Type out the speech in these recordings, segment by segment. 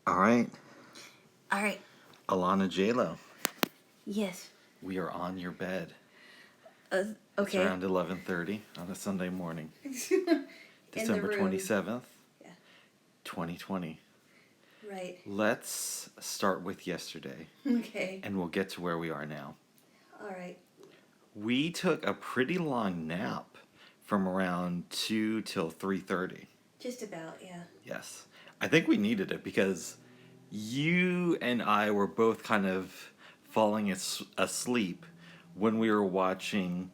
All right, All right. Alana, Jaylo, Yes. we are on your bed. Uh, It's okay. around 11:30 on a Sunday morning, In the December room. 27th, Yeah. 2020. Right. Let's start with yesterday, Okay. and we'll get to where we are now. All right. We took a pretty long nap from around 2 till 3:30. Just about. Yeah. Yes. I think we needed it because you and I were both kind of falling asleep when we were watching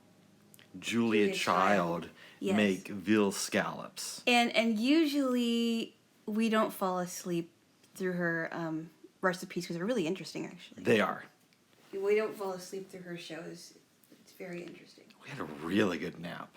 Julia Julia Child. Child Yes. make veal scallops. And usually we don't fall asleep through her recipes because they're really interesting. Actually, They are. we don't fall asleep through her shows. It's very interesting. We had a really good nap.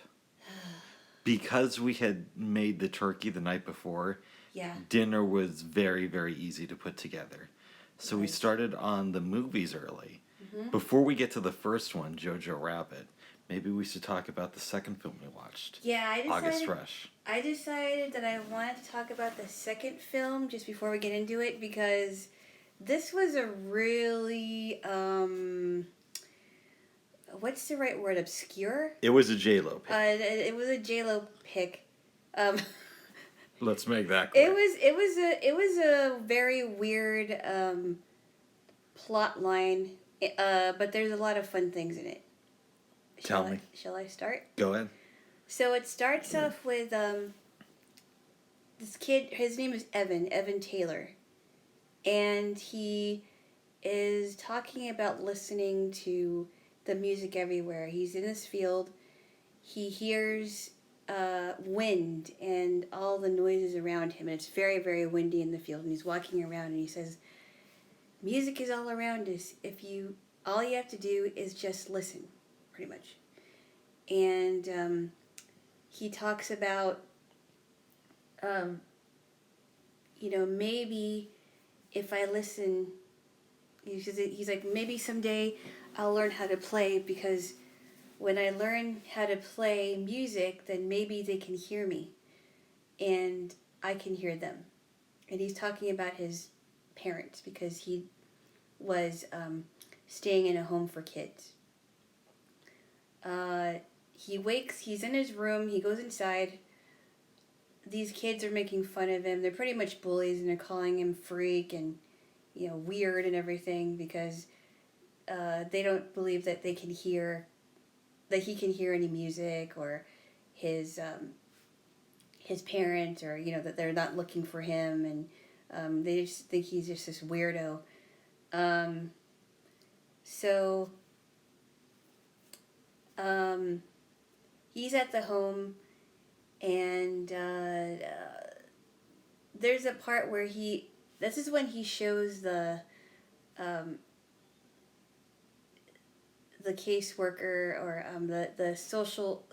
Because we had made the turkey the night before, Yeah. dinner was very, very easy to put together. So we Right. started on the movies early. Mm-hmm. Before we get to the first one, Jojo Rabbit, maybe we should talk about the second film we watched. Yeah, August Rush. I decided that I wanted to talk about the second film just before we get into it because this was a really what's the right word? Obscure. It was a Jaylo pick. It was a Jaylo pick. Um, Let's make that clear. it was a very weird plot line, but there's a lot of fun things in it. Tell me. Shall I start? Go ahead. So it starts off with this kid. His name is Evan Taylor, and he is talking about listening to the music everywhere. He's in this field. He hears wind and all the noises around him, and it's very, very windy in the field. And he's walking around, and he says, "Music is all around us. All you have to do is just listen, pretty much." And he talks about, maybe if I listen, he's like, maybe someday I'll learn how to play because when I learn how to play music, then maybe they can hear me and I can hear them. And he's talking about his parents because he was staying in a home for kids. He's in his room, he goes inside. These kids are making fun of him. They're pretty much bullies and they're calling him freak and, weird and everything because they don't believe that they can hear, that he can hear any music or his parents or, that they're not looking for him and they just think he's just this weirdo. So he's at the home and there's a part where this is when he shows the caseworker or the social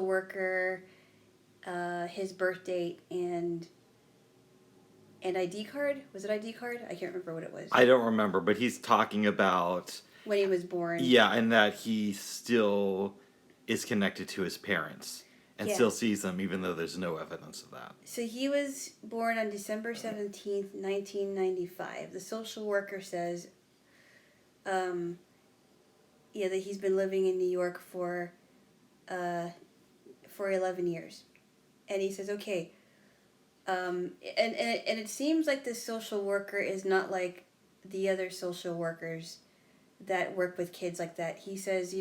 worker his birth date and ID card. Was it ID card? I can't remember what it was. I don't remember, but he's talking about When he was born. Yeah, and that he still is connected to his parents and still sees them even though there's no evidence of that. So he was born on December 17th, 1995. The social worker says that he's been living in New York for 11 years. And he says, okay, and it seems like this social worker is not like the other social workers that work with kids like that. He says,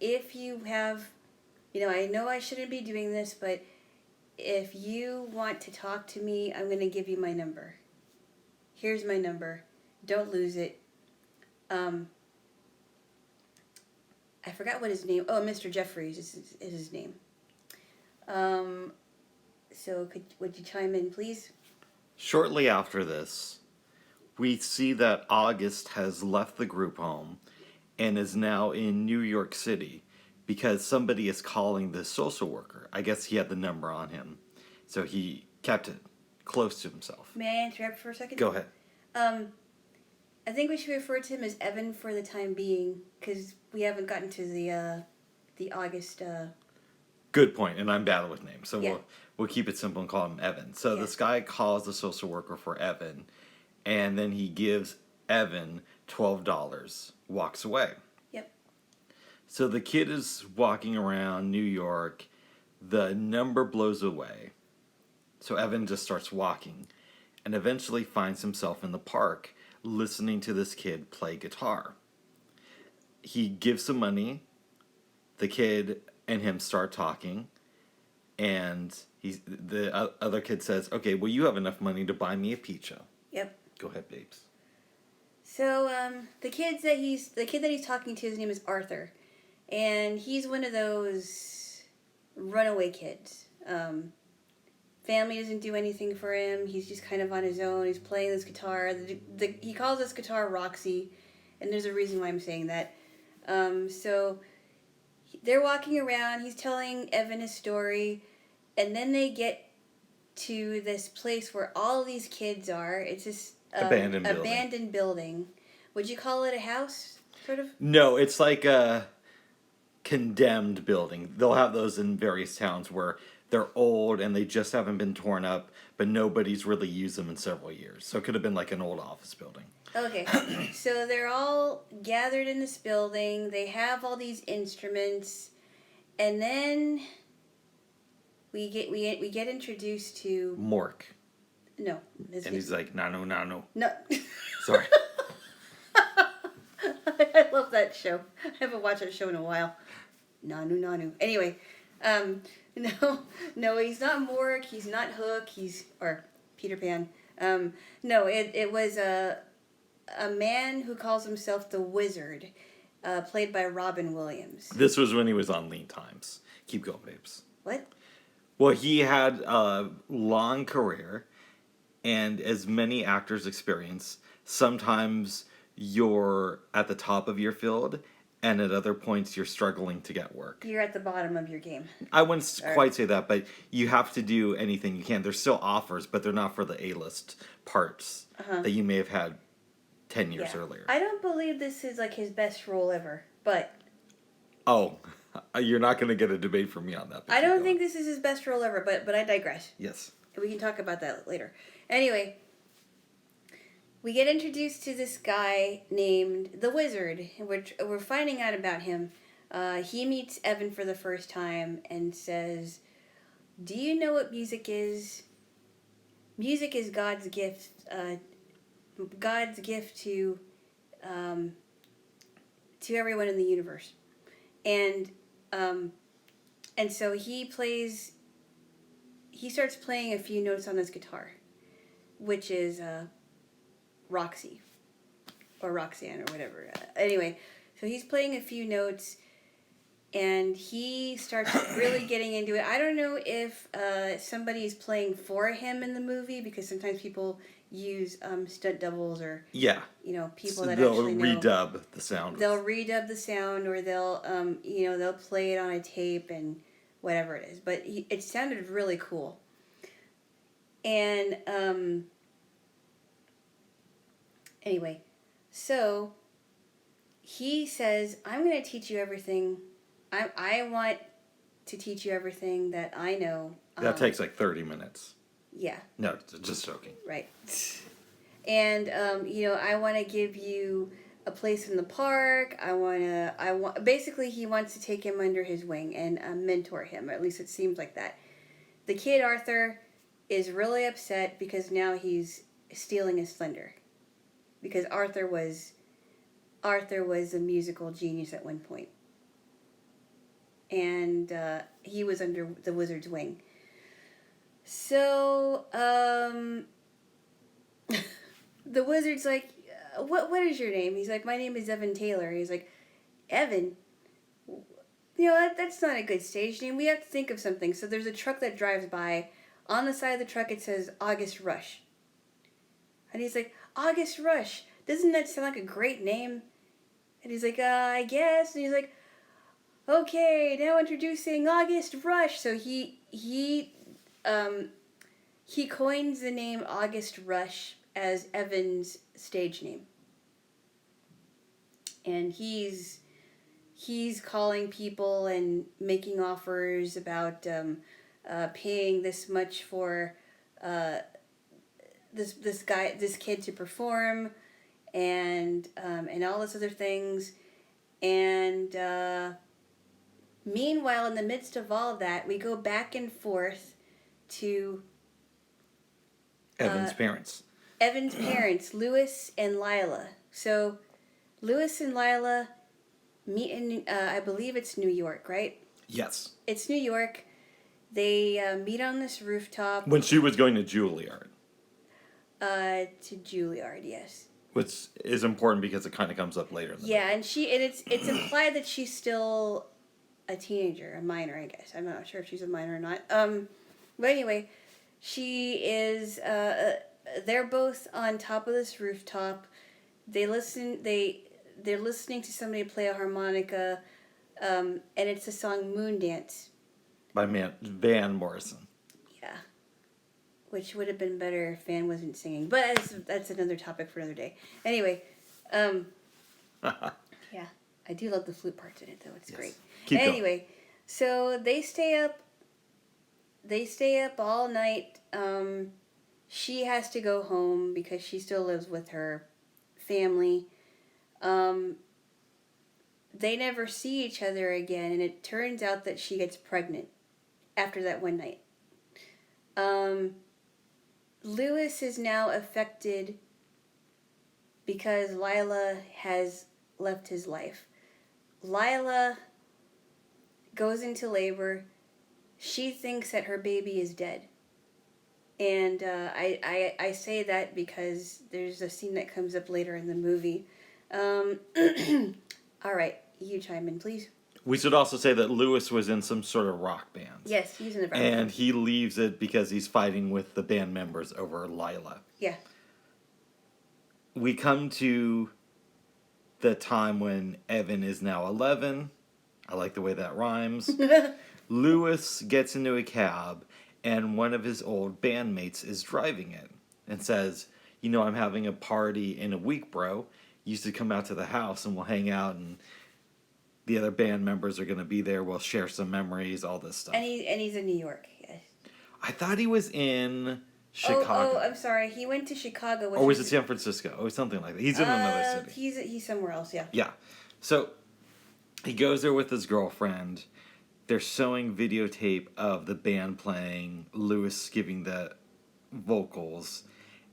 if you have, I know I shouldn't be doing this, but if you want to talk to me, I'm going to give you my number. Here's my number. Don't lose it. I forgot what his name. Oh, Mr. Jeffries is his name. So would you chime in, please? Shortly after this, we see that August has left the group home and is now in New York City because somebody is calling the social worker. I guess he had the number on him, so he kept it close to himself. May I interrupt for a second? Go ahead. I think we should refer to him as Evan for the time being because we haven't gotten to the August. Good point, and I'm bad with names, so Yeah. we'll keep it simple and call him Evan. So this guy calls the social worker for Evan, and then he gives Evan $12, walks away. Yep. So the kid is walking around New York, the number blows away. So Evan just starts walking and eventually finds himself in the park listening to this kid play guitar. He gives some money, the kid and him start talking, and the other kid says, "Okay, well, you have enough money to buy me a pizza." Yep. Go ahead, babes. So the kid that he's talking to, his name is Arthur, and he's one of those runaway kids. Family doesn't do anything for him. He's just kind of on his own. He's playing this guitar. He calls this guitar Roxy, and there's a reason why I'm saying that. So they're walking around. He's telling Evan his story, and then they get to this place where all these kids are. It's this abandoned building. Would you call it a house, sort of? No, it's like a condemned building. They'll have those in various towns where they're old and they just haven't been torn up, but nobody's really used them in several years. So it could have been like an old office building. Okay, so they're all gathered in this building. They have all these instruments, and then we get introduced to Mork. no. And he's like, "Nano, nano." No. Sorry. I love that show. I haven't watched that show in a while. Nanu Nanu. Anyway, no, he's not Mork. He's not Hook. Or Peter Pan. No, it was a man who calls himself the Wizard, played by Robin Williams. This was when he was on Lean Times. Keep going, babes. What? Well, he had a long career, and as many actors experience, sometimes you're at the top of your field, and at other points you're struggling to get work. You're at the bottom of your game. I wouldn't quite say that, but you have to do anything you can. There's still offers, but they're not for the A-list parts that you may have had 10 years earlier. I don't believe this is like his best role ever, but... Oh, you're not going to get a debate from me on that. I don't think this is his best role ever, but I digress. Yes. We can talk about that later. Anyway, we get introduced to this guy named the Wizard, which we're finding out about him. He meets Evan for the first time and says, "Do you know what music is? Music is God's gift. God's gift to everyone in the universe." And so he starts playing a few notes on his guitar, which is Roxy, or Roxanne, or whatever. Anyway, so he's playing a few notes, and he starts really getting into it. I don't know if somebody's playing for him in the movie, because sometimes people use stunt doubles or people that actually know. They'll redub the sound. They'll redub the sound, or they'll they'll play it on a tape and whatever it is. But it sounded really cool. And anyway, so he says, "I'm going to teach you everything. I want to teach you everything that I know." That takes like 30 minutes. Yeah. No, just joking. Right. And I want to give you a place in the park. Basically he wants to take him under his wing and mentor him, or at least it seems like that. The kid Arthur is really upset because now he's stealing his thunder. Because Arthur was a musical genius at one point. And he was under the Wizard's wing. So, the Wizard's like, what is your name? He's like, "My name is Evan Taylor." He's like, "Evan? That's not a good stage name. We have to think of something." So there's a truck that drives by. On the side of the truck it says August Rush. And he's like, "August Rush, doesn't that sound like a great name?" And he's like, "I guess." And he's like, "Okay, now introducing August Rush." So he coins the name August Rush as Evan's stage name. And he's calling people and making offers about paying this much for this kid to perform, and all this other things, and meanwhile, in the midst of all that, we go back and forth to Evan's parents. Evan's parents, Lewis and Lila. So, Lewis and Lila meet in, I believe it's New York, right? Yes. It's New York. They meet on this rooftop. When she was going to Juilliard. To Juilliard, yes. Which is important because it kind of comes up later in the movie. And it's implied that she's still a teenager, a minor, I guess. I'm not sure if she's a minor or not. But anyway, she is. They're both on top of this rooftop. They're listening to somebody play a harmonica, and it's the song "Moon Dance" by Van Morrison. Yeah, which would have been better if Van wasn't singing, but that's another topic for another day. Anyway, yeah, I do love the flute parts in it though. It's great. Anyway, going. So they stay up. They stay up all night. She has to go home because she still lives with her family. They never see each other again, and it turns out that she gets pregnant after that one night. Lewis is now affected because Lila has left his life. Lila goes into labor. She thinks that her baby is dead. And I say that because there's a scene that comes up later in the movie. All right, you chime in, please. We should also say that Lewis was in some sort of rock band. Yes, he's in the rock band. And band. he leaves it because he's fighting with the band members over Lila. Yeah. We come to the time when Evan is now 11. I like the way that rhymes. Lewis gets into a cab, and one of his old bandmates is driving it and says, you know, I'm having a party in a week, bro. You used to come out to the house and we'll hang out, and the other band members are going to be there. We'll share some memories, all this stuff. And he's in New York, yes. I thought he was in Chicago. Oh, I'm sorry. He went to Chicago. Or was it San Francisco? Or something like that. He's in another city. He's somewhere else, yeah. Yeah. So he goes there with his girlfriend. They're showing videotape of the band playing, Lewis giving the vocals,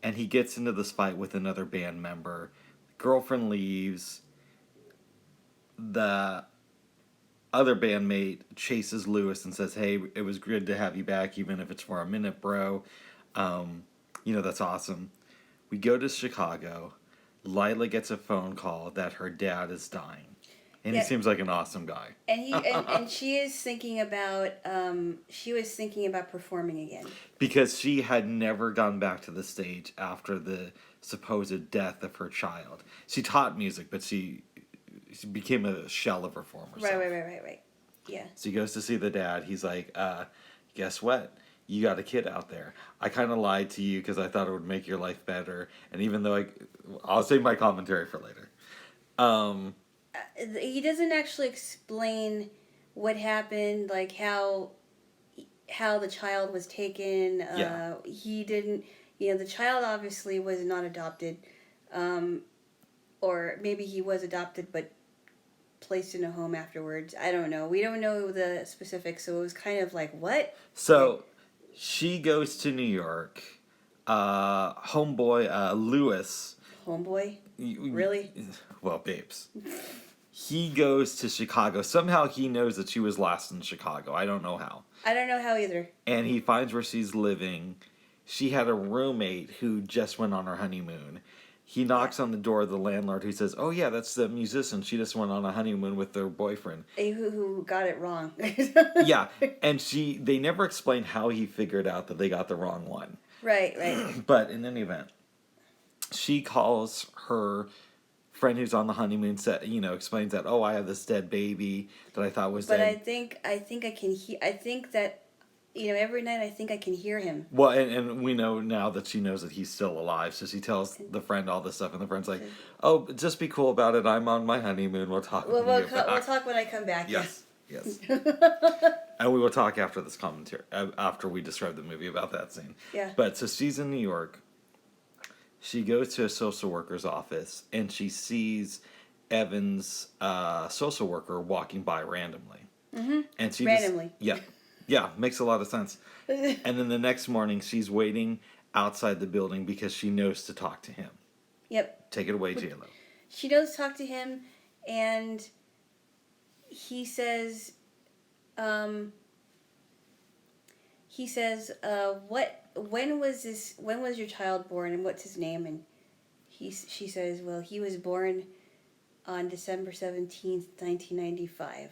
and he gets into this fight with another band member. Girlfriend leaves. The other bandmate chases Lewis and says, hey, it was good to have you back, even if it's for a minute, bro. You know, that's awesome. We go to Chicago. Lila gets a phone call that her dad is dying. And he seems like an awesome guy. And she is thinking about she was thinking about performing again. Because she had never gone back to the stage after the supposed death of her child. She taught music, but she became a shell of her former self. Right. Yeah. So he goes to see the dad. He's like, guess what? You got a kid out there. I kind of lied to you because I thought it would make your life better. And even though I'll save my commentary for later. He doesn't actually explain what happened, like how the child was taken. He didn't. You know, the child obviously was not adopted, or maybe he was adopted but placed in a home afterwards. I don't know. We don't know the specifics, so it was kind of like, what? So she goes to New York. Homeboy Lewis. Homeboy? Really? Well, babes. He goes to Chicago. Somehow he knows that she was last in Chicago. I don't know how. I don't know how either. And he finds where she's living. She had a roommate who just went on her honeymoon. He knocks on the door of the landlord who says, oh yeah, that's the musician. She just went on a honeymoon with their boyfriend. Who got it wrong. Yeah. And they never explain how he figured out that they got the wrong one. Right. But in any event, she calls her friend who's on the honeymoon, explains that, oh, I have this dead baby that I thought was dead. But I think I can hear. I think that, every night I think I can hear him. Well, and we know now that she knows that he's still alive, so she tells the friend all this stuff, and the friend's like, oh, just be cool about it. I'm on my honeymoon. We'll talk. We'll talk when I come back. Yes. And we will talk after this commentary, after we describe the movie about that scene. Yeah. But so she's in New York. She goes to a social worker's office and she sees Evan's social worker walking by randomly. Mm-hmm. And she Randomly. yeah, makes a lot of sense. And then the next morning, she's waiting outside the building because she knows to talk to him. Yep. Take it away, Jaylo. She does talk to him, and he says, when was your child born, and what's his name? And she says, well, he was born on December 17th, 1995.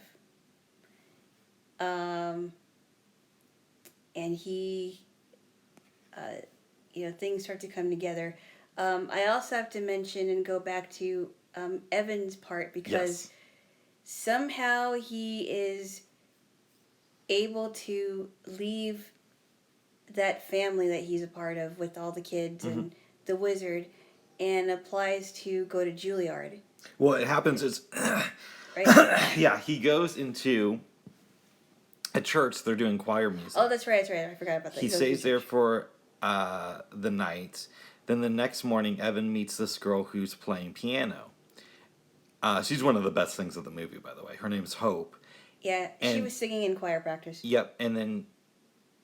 And he, things start to come together. I also have to mention and go back to Evan's part, because somehow he is able to leave that family that he's a part of with all the kids and the wizard, and applies to go to Juilliard. What happens is, right? Yeah, he goes into a church. They're doing choir music. Oh, that's right. I forgot about that. He stays there for the night. Then the next morning, Evan meets this girl who's playing piano. She's one of the best things of the movie, by the way. Her name's Hope. Yeah, she was singing in choir practice. Yep, and then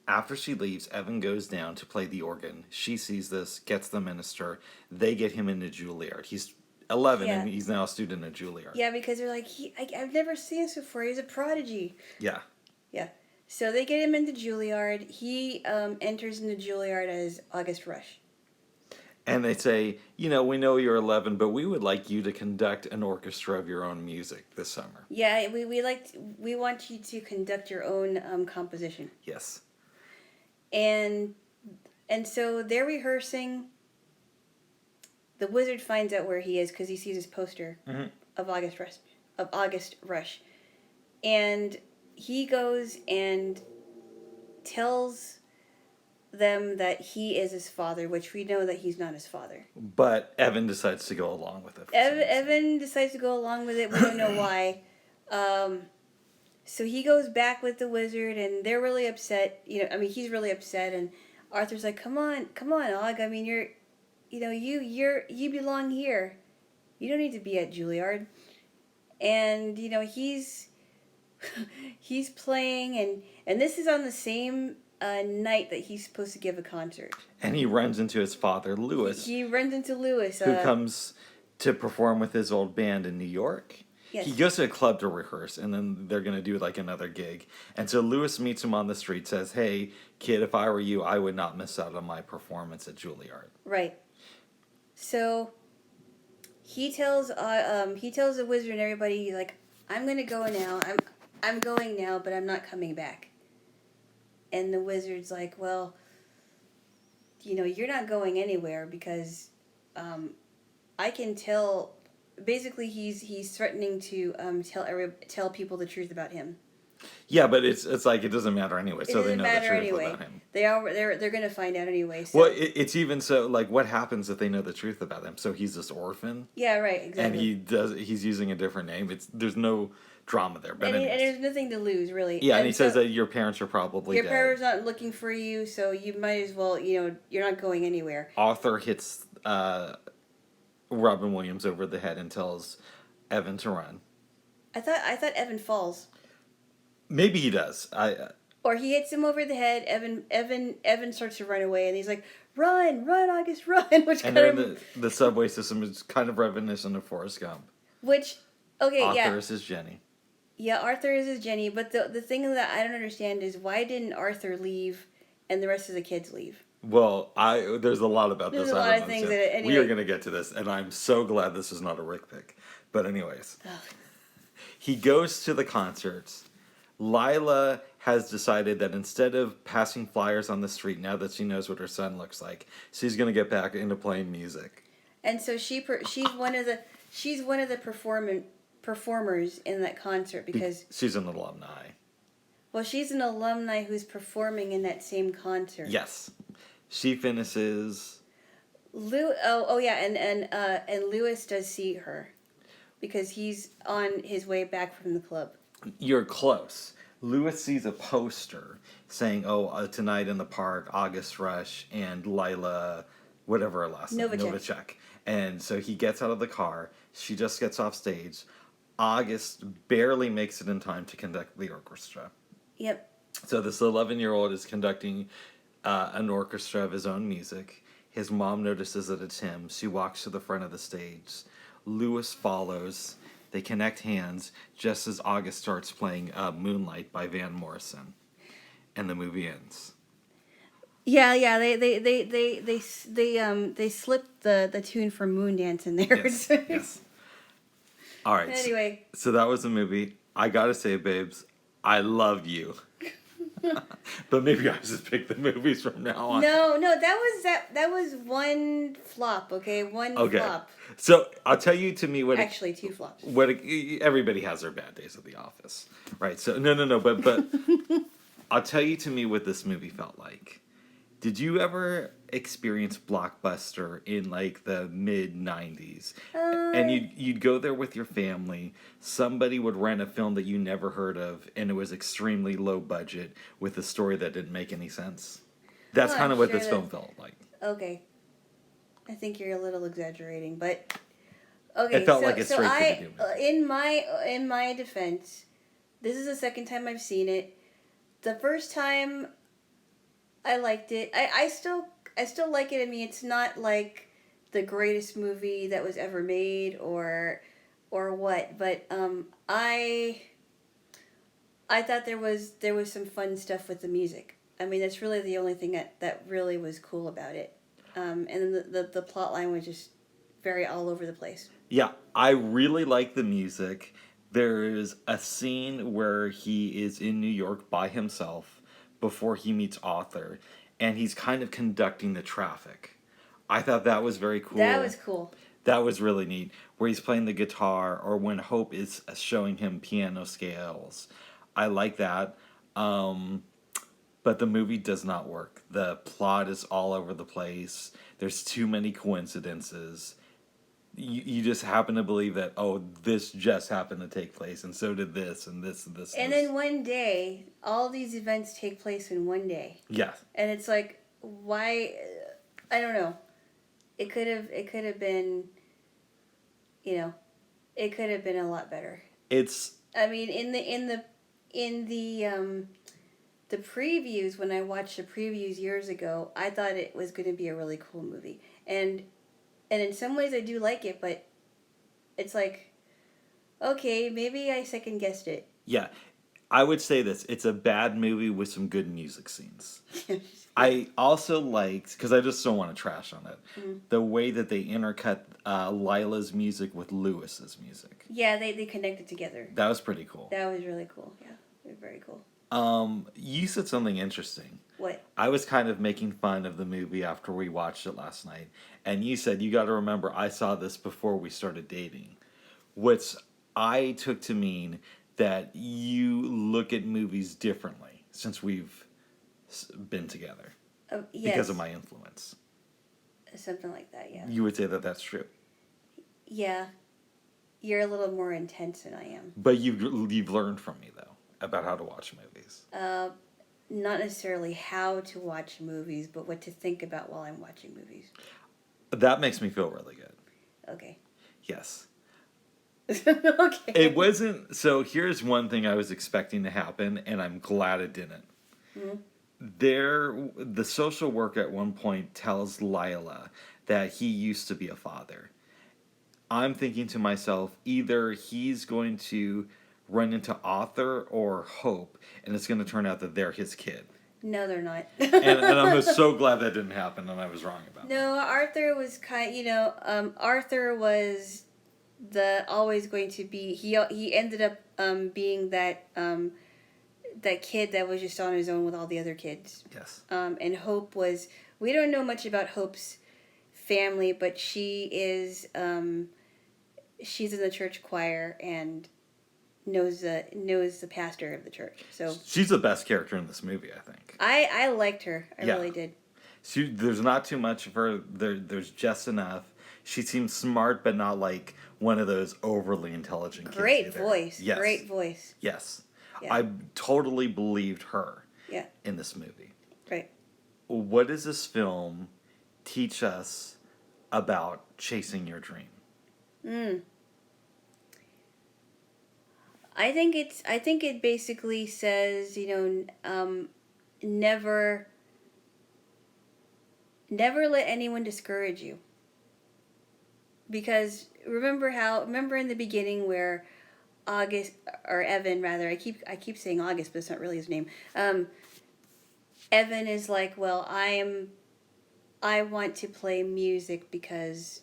after she leaves, Evan goes down to play the organ. She sees this, gets the minister. They get him into Juilliard. He's 11, and he's now a student at Juilliard. Yeah, because they're like, I've never seen this before. He's a prodigy. Yeah. Yeah. So they get him into Juilliard. He enters into Juilliard as August Rush. And they say, we know you're 11, but we would like you to conduct an orchestra of your own music this summer. Yeah, we want you to conduct your own composition. Yes. And so they're rehearsing. The wizard finds out where he is because he sees his poster of August Rush. And he goes and tells them that he is his father, which we know that he's not his father. But Evan decides to go along with it. Evan decides to go along with it. We don't know why. So he goes back with the wizard, and they're really upset. He's really upset, and Arthur's like, "Come on, Og. I mean, you belong here. You don't need to be at Juilliard." And he's he's playing, and this is on the same night that he's supposed to give a concert. And he runs into his father, Louis. He runs into Louis, who comes to perform with his old band in New York. Yes. He goes to a club to rehearse, and then they're going to do like another gig. And so Louis meets him on the street, says, "Hey, kid, if I were you, I would not miss out on my performance at Juilliard." Right. So he tells the wizard and everybody, like, "I'm going to go now. I'm going now, but I'm not coming back." And the wizard's like, "Well, you're not going anywhere because I can tell." Basically, he's threatening to tell people the truth about him. Yeah, but it's like it doesn't matter anyway. So they know the truth about him. They're gonna find out anyway. So. Well, it's even so. Like, what happens if they know the truth about him? So he's this orphan. Yeah, right. Exactly. And he's using a different name. There's no drama there. But and there's nothing to lose, really. Yeah, and he says that your parents are probably your dead. parents not looking for you, so you might as well. You're not going anywhere. Arthur hits Robin Williams over the head and tells Evan to run. I thought Evan falls. Maybe he does. Or he hits him over the head. Evan starts to run away, and he's like, "Run, August, run!" The subway system is kind of reminiscent of Forrest Gump. Arthur is his Jenny. Yeah, Arthur is his Jenny. But the thing that I don't understand is why didn't Arthur leave, and the rest of the kids leave? Well, there's a lot about this. There's a lot of things that anyway. We are going to get to this, and I'm so glad this is not a Rick pick. But anyways, he goes to the concerts. Lila has decided that instead of passing flyers on the street, now that she knows what her son looks like, she's going to get back into playing music. And so she's one of the performers in that concert because she's an alumni. Well, she's an alumni who's performing in that same concert. Yes. She finishes. And Louis does see her because he's on his way back from the club. You're close. Louis sees a poster saying, tonight in the park, August Rush and Lila whatever her last name, Novacek. Novacek. And so he gets out of the car. She just gets off stage. August barely makes it in time to conduct the orchestra. Yep. So this 11-year-old is conducting an orchestra of his own music. His mom notices that it's him. She walks to the front of the stage. Lewis follows. They connect hands just as August starts playing Moonlight by Van Morrison. And the movie ends. Yeah, yeah. They slipped the tune for Moondance in there. Yes, yes. All right. Anyway. So that was the movie. I gotta say, babes, I love you. But maybe I just pick the movies from now on. No, that was one flop. Okay, one flop. So I'll tell you to me what. Actually, two flops. Everybody has their bad days at the office, right? So no, but I'll tell you to me what this movie felt like. Did you ever experience Blockbuster in like the mid 90s? And you'd go there with your family. Somebody would rent a film that you never heard of, and it was extremely low budget with a story that didn't make any sense. That's kind of what this film felt like. Okay, I think you're a little exaggerating, but okay. It felt like it's straight to the human. In my defense, this is the second time I've seen it. The first time, I liked it. I still like it. I mean, it's not like the greatest movie that was ever made or what, but I thought there was some fun stuff with the music. I mean, that's really the only thing that really was cool about it. And then the plot line was just very all over the place. Yeah, I really like the music. There's a scene where he is in New York by himself before he meets Arthur, and he's kind of conducting the traffic. I thought that was very cool. That was cool. That was really neat. Where he's playing the guitar, or when Hope is showing him piano scales. I like that. But the movie does not work. The plot is all over the place. There's too many coincidences. You just happen to believe that, oh, this just happened to take place, and so did this, and this, and this. And then one day, all these events take place in one day. Yes. And it's like, why? I don't know. It could have been, it could have been a lot better. I mean, in the previews, when I watched the previews years ago, I thought it was going to be a really cool movie, and in some ways I do like it, but it's like, okay, maybe I second guessed it. Yeah, I would say this: it's a bad movie with some good music scenes. I also liked, because I just don't want to trash on it, the way that they intercut Lila's music with Lewis's music. Yeah, they connected together. That was pretty cool. That was really cool. Yeah, it was very cool. You said something interesting. What? I was kind of making fun of the movie after we watched it last night, and you said, you got to remember, I saw this before we started dating, which I took to mean that you look at movies differently since we've been together. Yes. Because of my influence. Something like that, yeah. You would say that that's true. Yeah. You're a little more intense than I am. But you've learned from me, though, about how to watch movies. Not necessarily how to watch movies, but what to think about while I'm watching movies. That makes me feel really good. Okay. Yes. Okay. It wasn't... So here's one thing I was expecting to happen, and I'm glad it didn't. Mm-hmm. The social worker at one point tells Lila that he used to be a father. I'm thinking to myself, either he's going to run into Arthur or Hope, and it's going to turn out that they're his kid. No, they're not. and I'm so glad that didn't happen, and I was wrong about that. No, Arthur was Arthur was always going to be, he ended up being that kid that was just on his own with all the other kids. Yes. And Hope was, we don't know much about Hope's family, but she is, she's in the church choir and knows the pastor of the church. So she's the best character in this movie, I think. I liked her. I really did. There's not too much of her. There's just enough. She seems smart, but not like one of those overly intelligent kids. Great voice. Yes. Great voice. Yes. Yeah. I totally believed her in this movie. Right. What is this film teach us about chasing your dream? I think it basically says, never let anyone discourage you. Because remember in the beginning where August, or Evan rather, I keep saying August, but it's not really his name. Evan is like, well, I want to play music because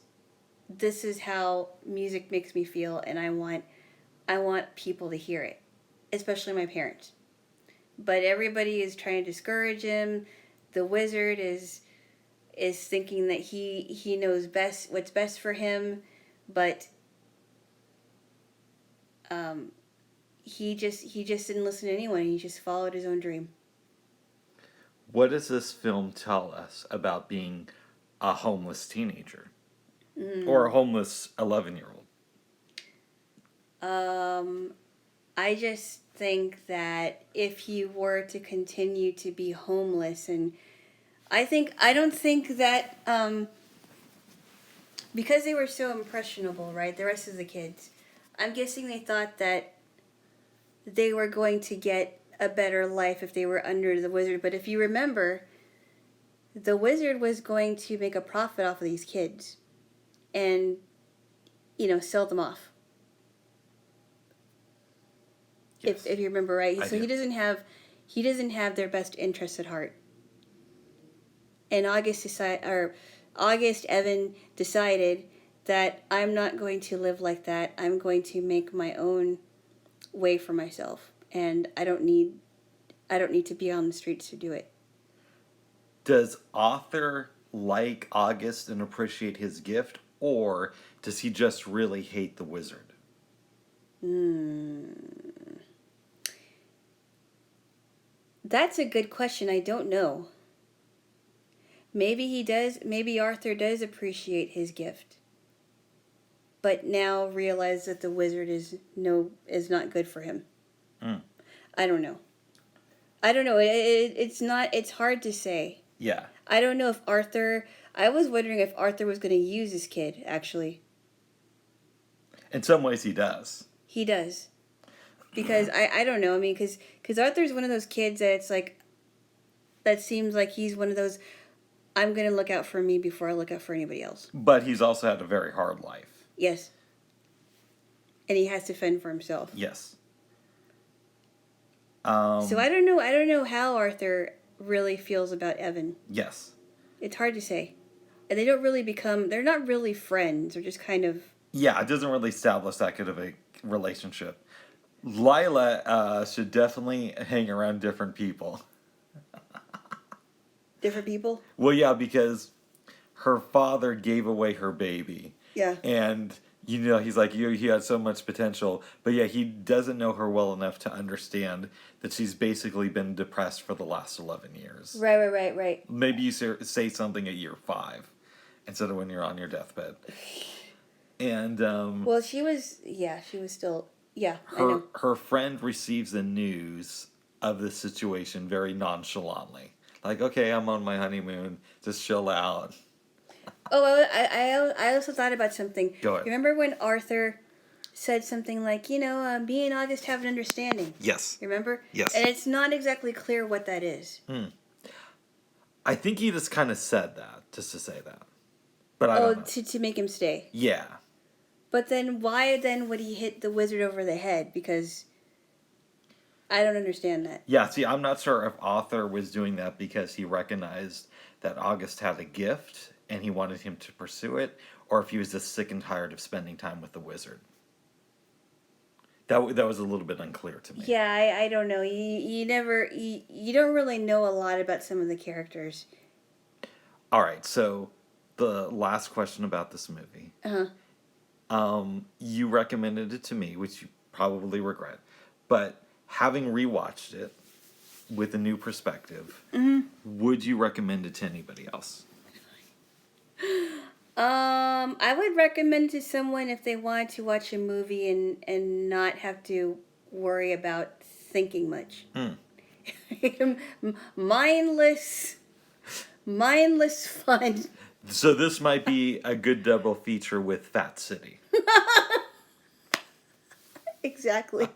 this is how music makes me feel, and I want people to hear it, especially my parents. But everybody is trying to discourage him. The wizard is thinking that he knows best what's best for him, but he just didn't listen to anyone. He just followed his own dream. What does this film tell us about being a homeless teenager or a homeless 11-year-old? I just think that if you were to continue to be homeless, and I don't think that because they were so impressionable, right? The rest of the kids, I'm guessing they thought that they were going to get a better life if they were under the wizard. But if you remember, the wizard was going to make a profit off of these kids and, sell them off. Yes. If you remember right. I So do. he doesn't have their best interests at heart. And August Evan decided that I'm not going to live like that. I'm going to make my own way for myself, and I don't need to be on the streets to do it. Does Arthur like August and appreciate his gift, or does he just really hate the wizard? That's a good question. I don't know. Maybe he does. Maybe Arthur does appreciate his gift, but now realize that the wizard is not good for him. I don't know. It's not. It's hard to say. Yeah. I don't know if Arthur. I was wondering if Arthur was going to use his kid. Actually, In some ways, he does. he does, because I don't know. I mean, because Arthur's one of those kids that it's like, that seems like he's one of those. I'm going to look out for me before I look out for anybody else. But he's also had a very hard life. Yes. And he has to fend for himself. Yes. So I don't know. I don't know how Arthur really feels about Evan. Yes. It's hard to say. And they don't really become. They're not really friends. They're just kind of. Yeah, it doesn't really establish that good of a relationship. Lila should definitely hang around different people. Different people? Well, yeah, because her father gave away her baby. Yeah. And, he's like, he had so much potential. But yeah, he doesn't know her well enough to understand that she's basically been depressed for the last 11 years. Right. Maybe you say something at year 5 instead of when you're on your deathbed. And, Well, she was still, I know. her friend receives the news of the situation very nonchalantly. Like, okay, I'm on my honeymoon, just chill out. Oh, I also thought about something. Go ahead. Remember when Arthur said something like, me and August have an understanding? Yes. Remember? Yes. And it's not exactly clear what that is. I think he just kind of said that, just to say that. But I don't know. To make him stay. Yeah. But then why then would he hit the wizard over the head? Because I don't understand that. Yeah, see, I'm not sure if Arthur was doing that because he recognized that August had a gift and he wanted him to pursue it, or if he was just sick and tired of spending time with the wizard. That was a little bit unclear to me. Yeah, I don't know. You don't really know a lot about some of the characters. All right, so the last question about this movie. You recommended it to me, which you probably regret, but having rewatched it with a new perspective, would you recommend it to anybody else? I would recommend it to someone if they wanted to watch a movie and not have to worry about thinking much. mindless fun. So this might be a good double feature with Fat City. Exactly.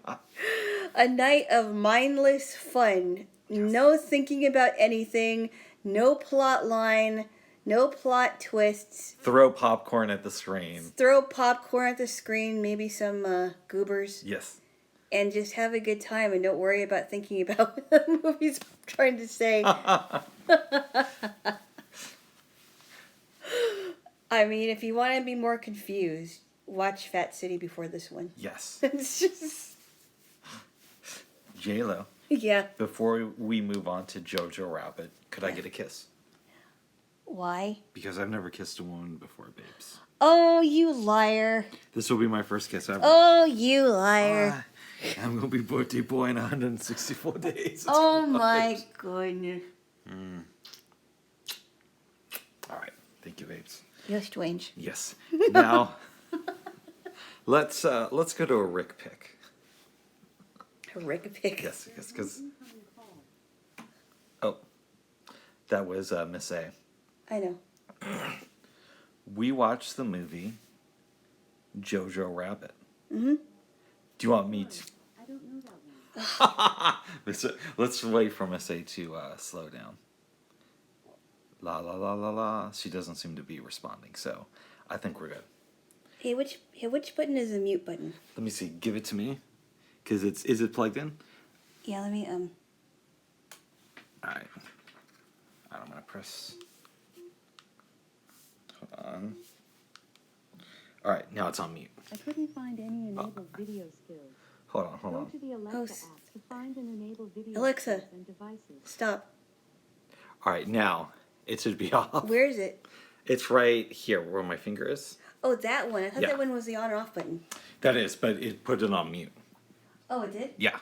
A night of mindless fun. No thinking about anything. No plot line. No plot twists. Throw popcorn at the screen. Throw popcorn at the screen. Maybe some goobers. Yes. And just have a good time and don't worry about thinking about what the movie's trying to say. I mean, if you want to be more confused, watch Fat City before this one. Yes. It's just... Jaylo, Yeah. before we move on to Jojo Rabbit, could I get a kiss? Why? Because I've never kissed a woman before, babes. Oh, you liar. This will be my first kiss ever. Oh, you liar. I'm going to be birthday boy in 164 days. It's Oh, gross. my goodness. All right. Thank you, babes. You're strange. Yes. Now, let's go to a Rick pick. A Rick pick. Yes, because... Oh, that was Miss A. I know. We watched the movie Jojo Rabbit. Mm-hmm. Do you want me to... I don't know that one. Let's wait for Miss A to slow down. La la la la la. She doesn't seem to be responding, so I think we're good. Hey, which button is the mute button? Let me see. Give it to me, because is it plugged in? Yeah, let me, All right. I'm gonna press. Hold on. All right, now it's on mute. I couldn't find any enabled video skills. Hold on. Go to the Alexa Oh, app to find and enable video Alexa. skills and devices. stop. All right, now it should be off. Where is it? It's right here where my finger is. Oh, that one. I thought Yeah. that one was the on or off button. That is, but it put it on mute. Oh, it did? Yeah.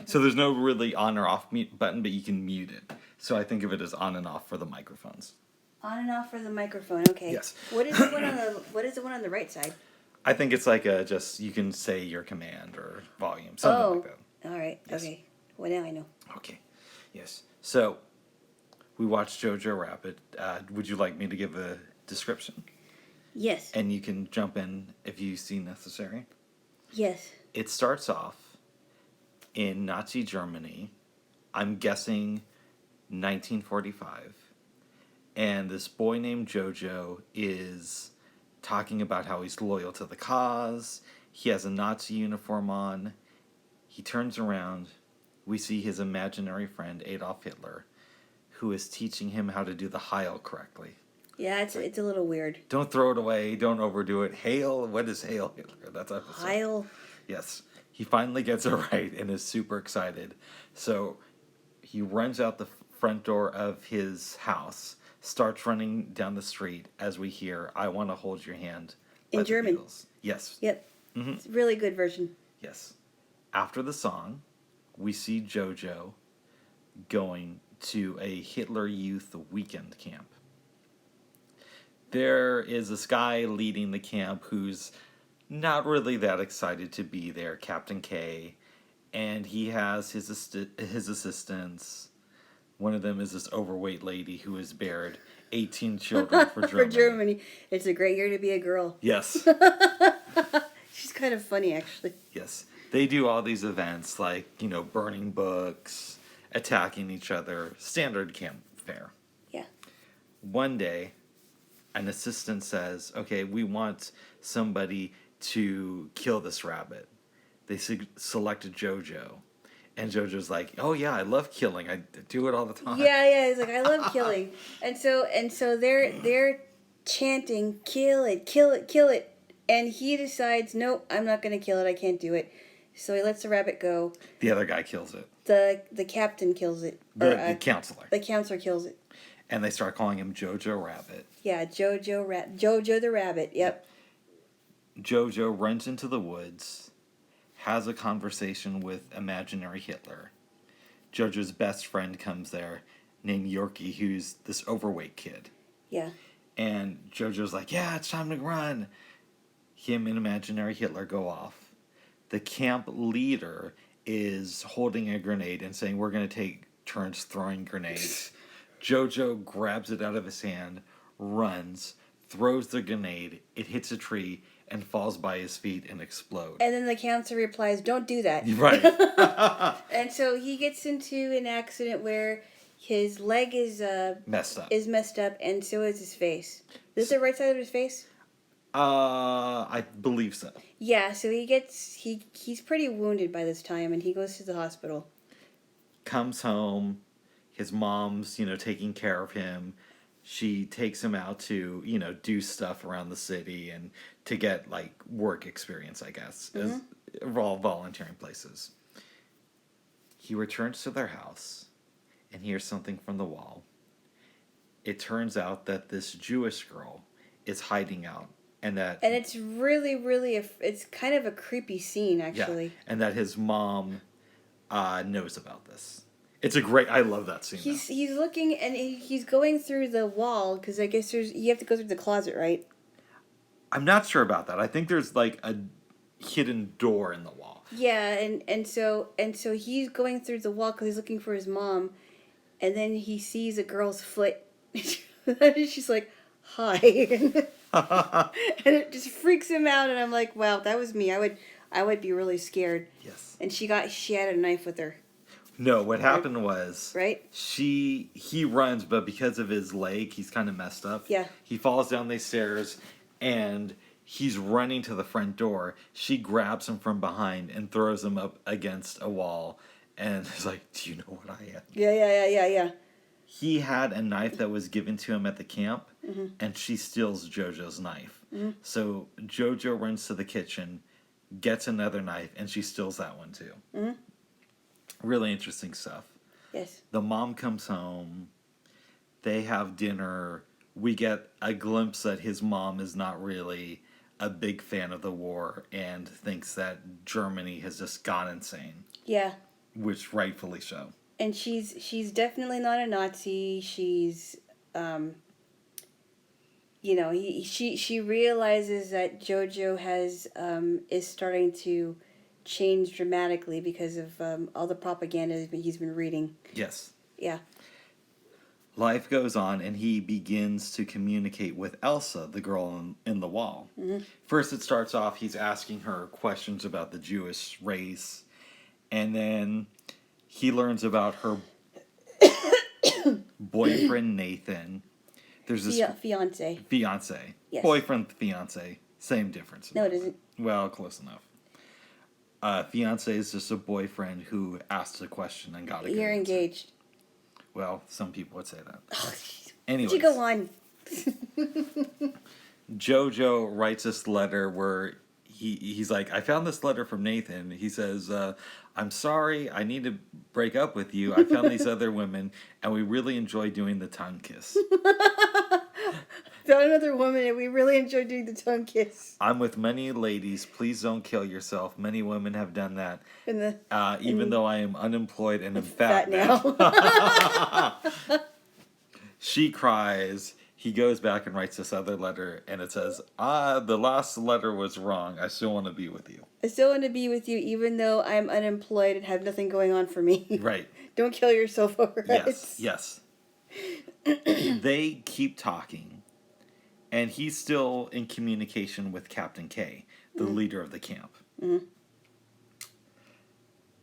So there's no really on or off mute button, but you can mute it. So I think of it as on and off for the microphones. On and off for the microphone. Okay. Yes. What is the one on the What is the one on the right side? I think it's like just you can say your command or volume, something like that. All right. Yes. Okay. Well, now I know. Okay. Yes. So we watched Jojo Rabbit. Would you like me to give a description? Yes. And you can jump in if you see necessary. Yes. It starts off in Nazi Germany. I'm guessing 1945. And this boy named Jojo is talking about how he's loyal to the cause. He has a Nazi uniform on. He turns around. We see his imaginary friend, Adolf Hitler, who is teaching him how to do the Heil correctly. Yeah, it's a little weird. Don't throw it away. Don't overdo it. Hail. What is Hail Hitler? That's what I say. Heil. Yes. He finally gets it right and is super excited. So he runs out the front door of his house, starts running down the street as we hear, I Want to Hold Your Hand. by In the German. Beatles. Yes. Yep. Mhm. It's a really good version. Yes. After the song, we see Jojo going to a Hitler Youth weekend camp. There is this guy leading the camp who's not really that excited to be there, Captain K, and he has his assistants. One of them is this overweight lady who has bared 18 children for Germany. For Germany. It's a great year to be a girl. Yes. She's kind of funny, actually. Yes. They do all these events like, burning books, attacking each other, standard camp fare. Yeah. One day, an assistant says, okay, we want somebody to kill this rabbit. They selected Jojo. And Jojo's like, oh yeah, I love killing. I do it all the time. Yeah. He's like, I love killing, and so they're chanting, kill it, kill it, kill it, and he decides, nope, I'm not gonna kill it. I can't do it. So he lets the rabbit go. The other guy kills it. The captain kills it. The counselor. The counselor kills it. And they start calling him Jojo Rabbit. Yeah, Jojo the rabbit. Yep. Jojo runs into the woods, has a conversation with imaginary Hitler. Jojo's best friend comes there, named Yorkie, who's this overweight kid. Yeah. And Jojo's like, yeah, it's time to run. Him and imaginary Hitler go off. The camp leader is holding a grenade and saying, we're going to take turns throwing grenades. Jojo grabs it out of his hand, runs, throws the grenade, it hits a tree, and falls by his feet and explodes. And then the counselor replies, "Don't do that." Right. And so he gets into an accident where his leg is Messed up. messed up, and so is his face. Is it the right side of his face? I believe so. Yeah. So he's pretty wounded by this time, and he goes to the hospital. Comes home, his mom's, taking care of him. She takes him out to, do stuff around the city and to get, like, work experience, I guess, as all volunteering places. He returns to their house and hears something from the wall. It turns out that this Jewish girl is hiding out, and it's really, really, it's kind of a creepy scene, actually. Yeah, and that his mom knows about this. It's a great. I love that scene. He's looking, and he's going through the wall because I guess you have to go through the closet, right? I'm not sure about that. I think there's like a hidden door in the wall. Yeah, and so he's going through the wall because he's looking for his mom, and then he sees a girl's foot. And she's like, "Hi," and it just freaks him out. And I'm like, "Wow, that was me. I would be really scared." Yes. And she had a knife with her. No, what happened was right. He runs, but because of his leg, he's kind of messed up. Yeah. He falls down these stairs, and he's running to the front door. She grabs him from behind and throws him up against a wall, and is like, "Do you know what I am?" Yeah. He had a knife that was given to him at the camp, and she steals Jojo's knife. So Jojo runs to the kitchen, gets another knife, and she steals that one too. Really interesting stuff. Yes. The mom comes home. They have dinner. We get a glimpse that his mom is not really a big fan of the war and thinks that Germany has just gone insane. Yeah. Which rightfully so. And she's definitely not a Nazi. She's, she realizes that Jojo is starting to change dramatically because of all the propaganda he's been reading. Yes. Yeah. Life goes on, and he begins to communicate with Elsa, the girl in the wall. First, it starts off, he's asking her questions about the Jewish race, and then he learns about her boyfriend, Nathan. There's this... Fiance. Fiance. Yes. Boyfriend, fiance. Same difference. No, it isn't. Well, close enough. Fiance is just a boyfriend who asked a question and got a good You're answer. engaged. Well, some people would say that. Oh, Anyways. you go on. Jojo writes this letter where he's like, "I found this letter from Nathan." He says, "I'm sorry, I need to break up with you. I found these other women, and we really enjoy doing the tongue kiss." Found another woman, and we really enjoyed doing the tongue kiss. "I'm with many ladies. Please don't kill yourself. Many women have done that. Even though I am unemployed and am fat now." She cries. He goes back and writes this other letter, and it says, "The last letter was wrong. I still want to be with you." I still want to be with you, even though I'm unemployed and have nothing going on for me. Right. Don't kill yourself over it. Yes. They keep talking, and he's still in communication with Captain K, the leader of the camp.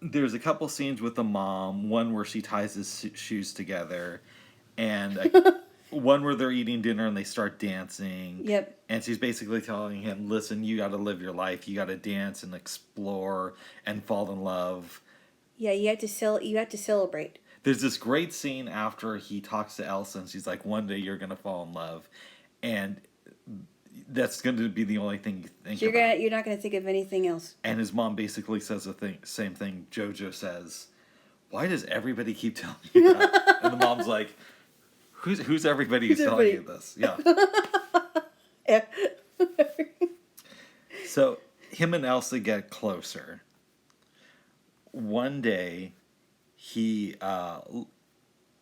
There's a couple scenes with the mom, one where she ties his shoes together, and one where they're eating dinner and they start dancing. Yep. And she's basically telling him, "Listen, you got to live your life. You got to dance and explore and fall in love." Yeah, you have to celebrate. There's this great scene after he talks to Elsa, and she's like, "One day you're gonna fall in love," and that's going to be the only thing you think about. You're not gonna think of anything else. And his mom basically says same thing Jojo says. "Why does everybody keep telling you that?" And the mom's like, Who's everybody who's telling you this? Yeah. So him and Elsa get closer. One day,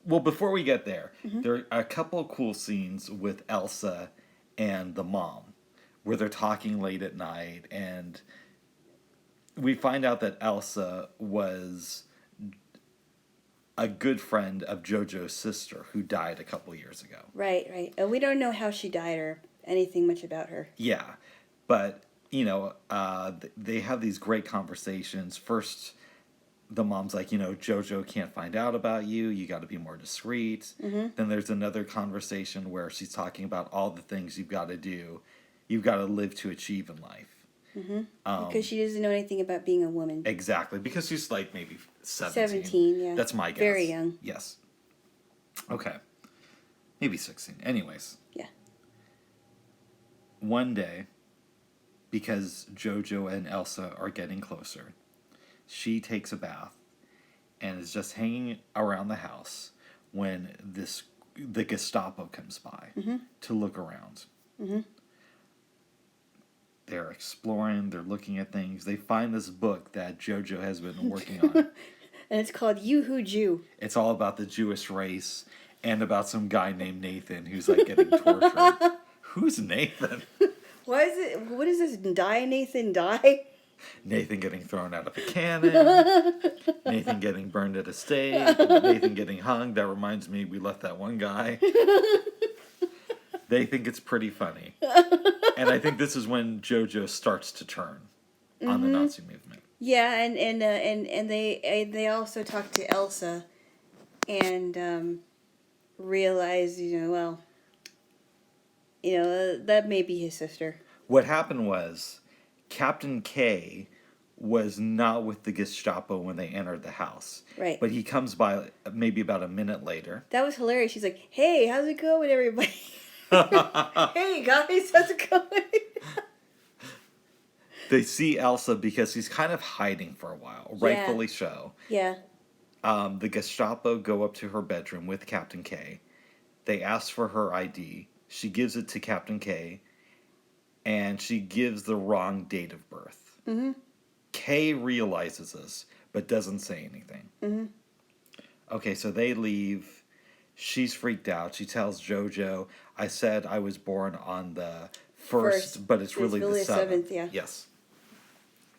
before we get there, there are a couple of cool scenes with Elsa and the mom, where they're talking late at night, and we find out that Elsa was a good friend of JoJo's sister who died a couple years ago. Right, right. And we don't know how she died or anything much about her. Yeah, but they have these great conversations. First, the mom's like, JoJo can't find out about you. You got to be more discreet. Then there's another conversation where she's talking about all the things you've got to do, you've got to live to achieve in life. Because she doesn't know anything about being a woman. Exactly, because she's like maybe 17. 17, yeah. That's my guess. Very young. Yes. Okay. Maybe 16. Anyways. Yeah. One day, because JoJo and Elsa are getting closer, she takes a bath and is just hanging around the house when the Gestapo comes by to look around. They're exploring, they're looking at things. They find this book that JoJo has been working on. And it's called You Who Jew. It's all about the Jewish race and about some guy named Nathan who's like getting tortured. Who's Nathan? Why is it? What is this? Die, Nathan, die? Nathan getting thrown out of a cannon. Nathan getting burned at a stake. Nathan getting hung. That reminds me, we left that one guy. They think it's pretty funny. And I think this is when JoJo starts to turn on the Nazi movement. Yeah, and they also talk to Elsa and realize, that may be his sister. What happened was Captain K was not with the Gestapo when they entered the house. Right. But he comes by maybe about a minute later. That was hilarious. She's like, "Hey, how's it going, everybody?" Hey guys, how's it going? They see Elsa because she's kind of hiding for a while, rightfully so. Yeah. The Gestapo go up to her bedroom with Captain K. They ask for her ID. She gives it to Captain K, and she gives the wrong date of birth. K realizes this, but doesn't say anything. Okay, so they leave. She's freaked out. She tells JoJo, I said I was born on the first, but it's really the seventh. Yeah. Yes.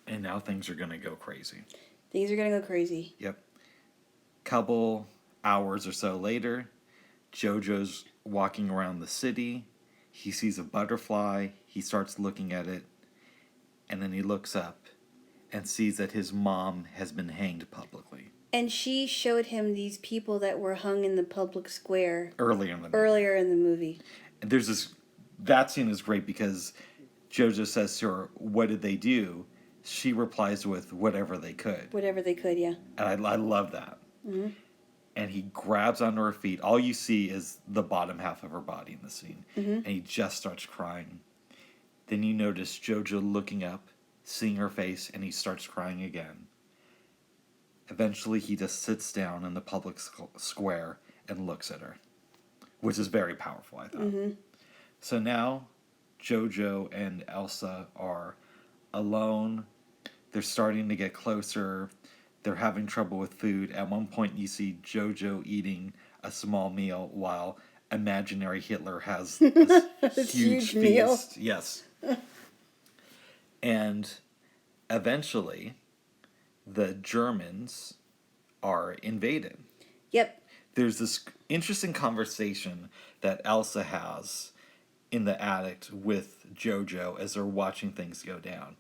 And now things are going to go crazy. Things are going to go crazy. Yep. Couple hours or so later, JoJo's walking around the city. He sees a butterfly. He starts looking at it. And then he looks up and sees that his mom has been hanged publicly. And she showed him these people that were hung in the public square Earlier in the movie. And there's this... That scene is great because JoJo says to her, what did they do? She replies with, whatever they could. Whatever they could, yeah. And I love that. And he grabs onto her feet. All you see is the bottom half of her body in the scene. And he just starts crying. Then you notice JoJo looking up, seeing her face, and he starts crying again. Eventually, he just sits down in the public square and looks at her, which is very powerful, I thought. So now, JoJo and Elsa are alone. They're starting to get closer. They're having trouble with food. At one point, you see JoJo eating a small meal while imaginary Hitler has this huge meal. feast. Yes. And eventually, the Germans are invaded. Yep. There's this interesting conversation that Elsa has in the attic with JoJo as they're watching things go down.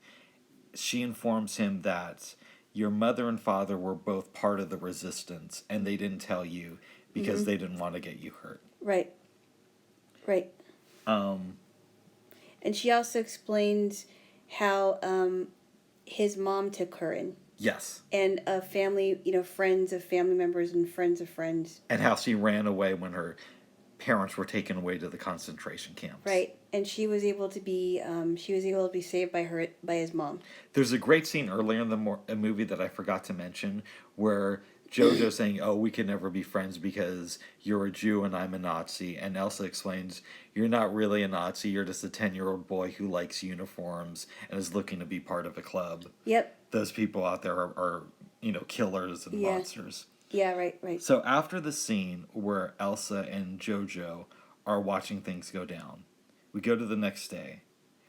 She informs him that your mother and father were both part of the resistance and they didn't tell you because they didn't want to get you hurt. Right. Right. And she also explains how his mom took her in. Yes. And a family, friends of family members and friends of friends. And how she ran away when her parents were taken away to the concentration camps. Right. And she was able to be saved by his mom. There's a great scene earlier in the movie that I forgot to mention where JoJo's saying, oh, we can never be friends because you're a Jew and I'm a Nazi. And Elsa explains, you're not really a Nazi. You're just a 10-year-old boy who likes uniforms and is looking to be part of a club. Yep. Those people out there are killers and monsters. Yeah, right. So after the scene where Elsa and JoJo are watching things go down, we go to the next day.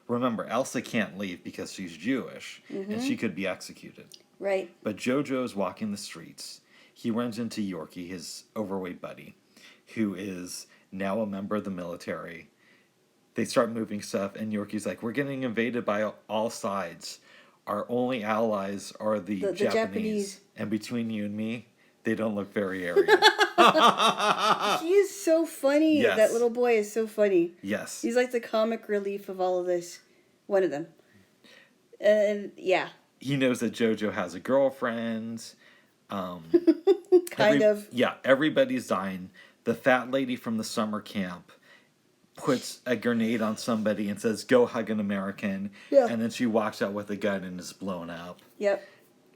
Remember, Elsa can't leave because she's Jewish and she could be executed. Right. But JoJo is walking the streets. he runs into Yorkie, his overweight buddy, who is now a member of the military. They start moving stuff, and Yorkie's like, "We're getting invaded by all sides. Our only allies are the The Japanese. Japanese. And between you and me, they don't look very Aryan." He is so funny. Yes. That little boy is so funny. Yes. He's like the comic relief of all of this. One of them. And yeah. He knows that JoJo has a girlfriend. Kind of. Yeah, everybody's dying. The fat lady from the summer camp puts a grenade on somebody and says, "Go hug an American." Yeah. And then she walks out with a gun and is blown up. Yep.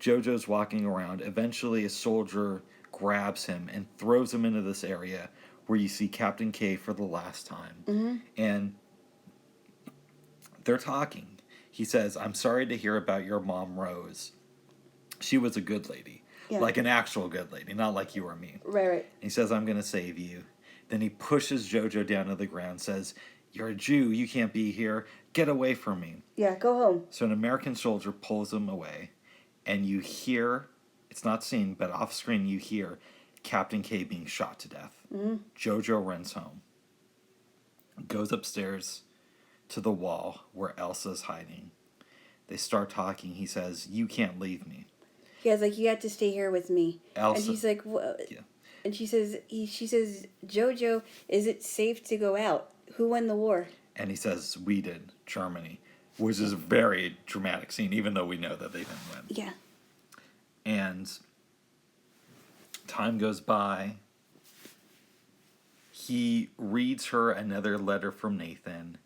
JoJo's walking around. Eventually, a soldier grabs him and throws him into this area where you see Captain K for the last time. Mm-hmm. And they're talking. He says, "I'm sorry to hear about your mom, Rose. She was a good lady." Yeah. Like an actual good lady, not like you or me. Right, right. He says, "I'm going to save you." Then he pushes JoJo down to the ground, says, "You're a Jew. You can't be here. Get away from me." Yeah, go home. So an American soldier pulls him away, and you hear, it's not seen, but off screen you hear Captain K being shot to death. Mm-hmm. JoJo runs home, goes upstairs to the wall where Elsa's hiding. They start talking. He says, "You can't leave me." Yeah, it's like, "You have to stay here with me." Elsa, And he's like, "What?" Yeah. And she says, "JoJo, is it safe to go out? Who won the war?" And he says, "We did, Germany," which is a very dramatic scene, even though we know that they didn't win. Yeah. And time goes by. He reads her another letter from Nathan,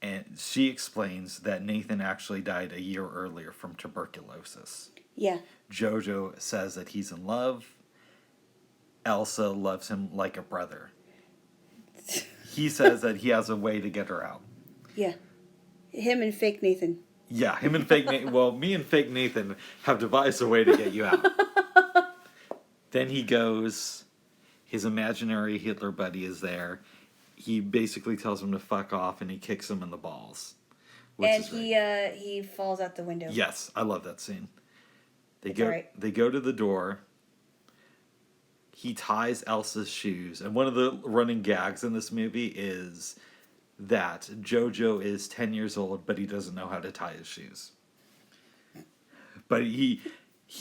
and she explains that Nathan actually died a year earlier from tuberculosis. Yeah. JoJo says that he's in love. Elsa loves him like a brother. He says that he has a way to get her out. Yeah. Him and fake Nathan. Yeah, him and fake Nathan. Well, me and fake Nathan have devised a way to get you out. Then he goes. His imaginary Hitler buddy is there. He basically tells him to fuck off, and he kicks him in the balls. And is great. he falls out the window. Yes, I love that scene. They It's go. alright. They go to the door. He ties Elsa's shoes, and one of the running gags in this movie is that JoJo is 10 years old, but he doesn't know how to tie his shoes. But he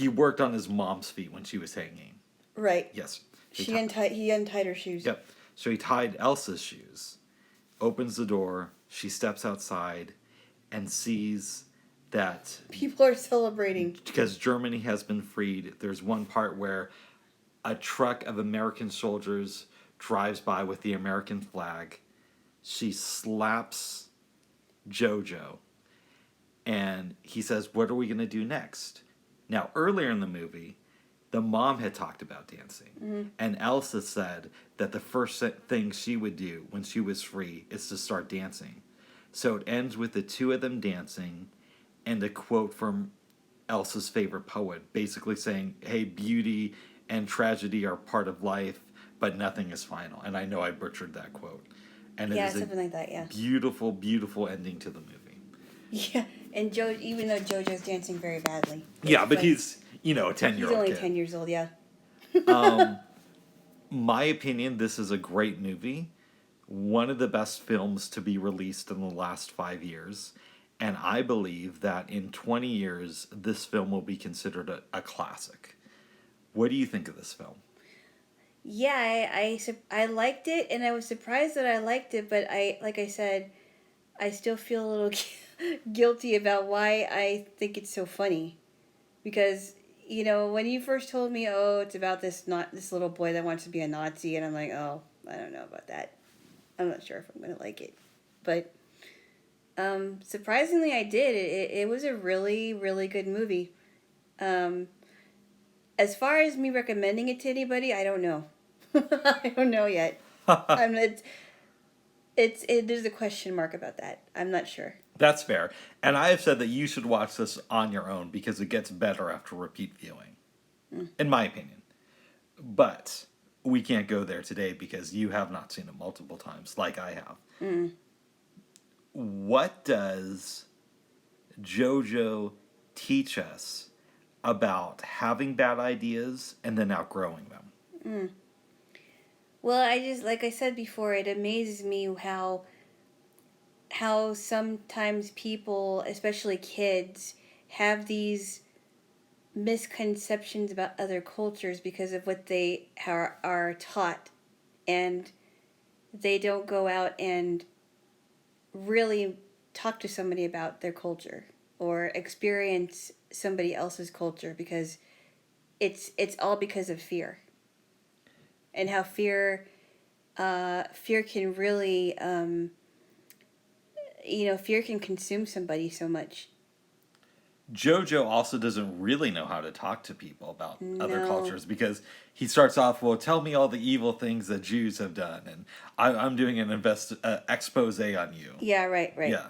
worked on his mom's feet when she was hanging. Right. Yes. He untied her shoes. Yep. So he tied Elsa's shoes, opens the door, she steps outside, and sees that People are celebrating. because Germany has been freed, there's one part where a truck of American soldiers drives by with the American flag. She slaps JoJo, and he says, "What are we going to do next?" Now, earlier in the movie, the mom had talked about dancing, and Elsa said that the first thing she would do when she was free is to start dancing. So it ends with the two of them dancing, and a quote from Elsa's favorite poet, basically saying, "Hey, beauty and tragedy are part of life, but nothing is final." And I know I butchered that quote. And Yeah, it is something like that, yeah. beautiful, beautiful ending to the movie. Yeah, and even though JoJo's dancing very badly. Yeah, but like, he's, a 10-year-old He's only kid. 10 years old, yeah. My opinion, this is a great movie. One of the best films to be released in the last 5 years. And I believe that in 20 years, this film will be considered a classic. What do you think of this film? Yeah, I liked it, and I was surprised that I liked it, but like I said, I still feel a little guilty about why I think it's so funny. Because, when you first told me, "Oh, it's about this little boy that wants to be a Nazi," and I'm like, "Oh, I don't know about that. I'm not sure if I'm going to like it." But surprisingly, I did. It was a really, really good movie. As far as me recommending it to anybody, I don't know. I don't know yet. There's a question mark about that. I'm not sure. That's fair. And I have said that you should watch this on your own because it gets better after repeat viewing, in my opinion. But we can't go there today because you have not seen it multiple times like I have. What does JoJo teach us about having bad ideas and then outgrowing them. Well, I just, like I said before, it amazes me how sometimes people, especially kids, have these misconceptions about other cultures because of what they are taught, and they don't go out and really talk to somebody about their culture or experience somebody else's culture, because it's all because of fear, and how fear can really fear can consume somebody so much. Jojo also doesn't really know how to talk to people about other No. cultures because he starts off, well, tell me all the evil things that Jews have done, and I'm doing an expose on you. Yeah, right. Yeah.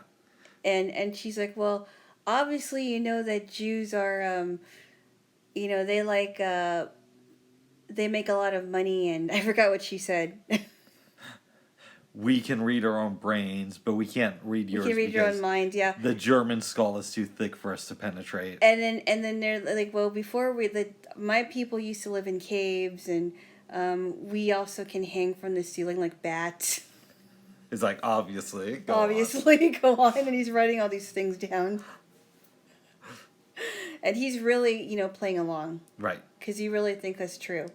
And she's like, well, obviously you know that Jews are they like they make a lot of money, and I forgot what she said. We can read our own brains, but we can't read You yours can read your own because mind, yeah. the German skull is too thick for us to penetrate. And then they're like, well, before my people used to live in caves, and we also can hang from the ceiling like bats. It's like, obviously. Go Obviously, go on, and he's writing all these things down, and he's really playing along, on. Right. because you really think that's true.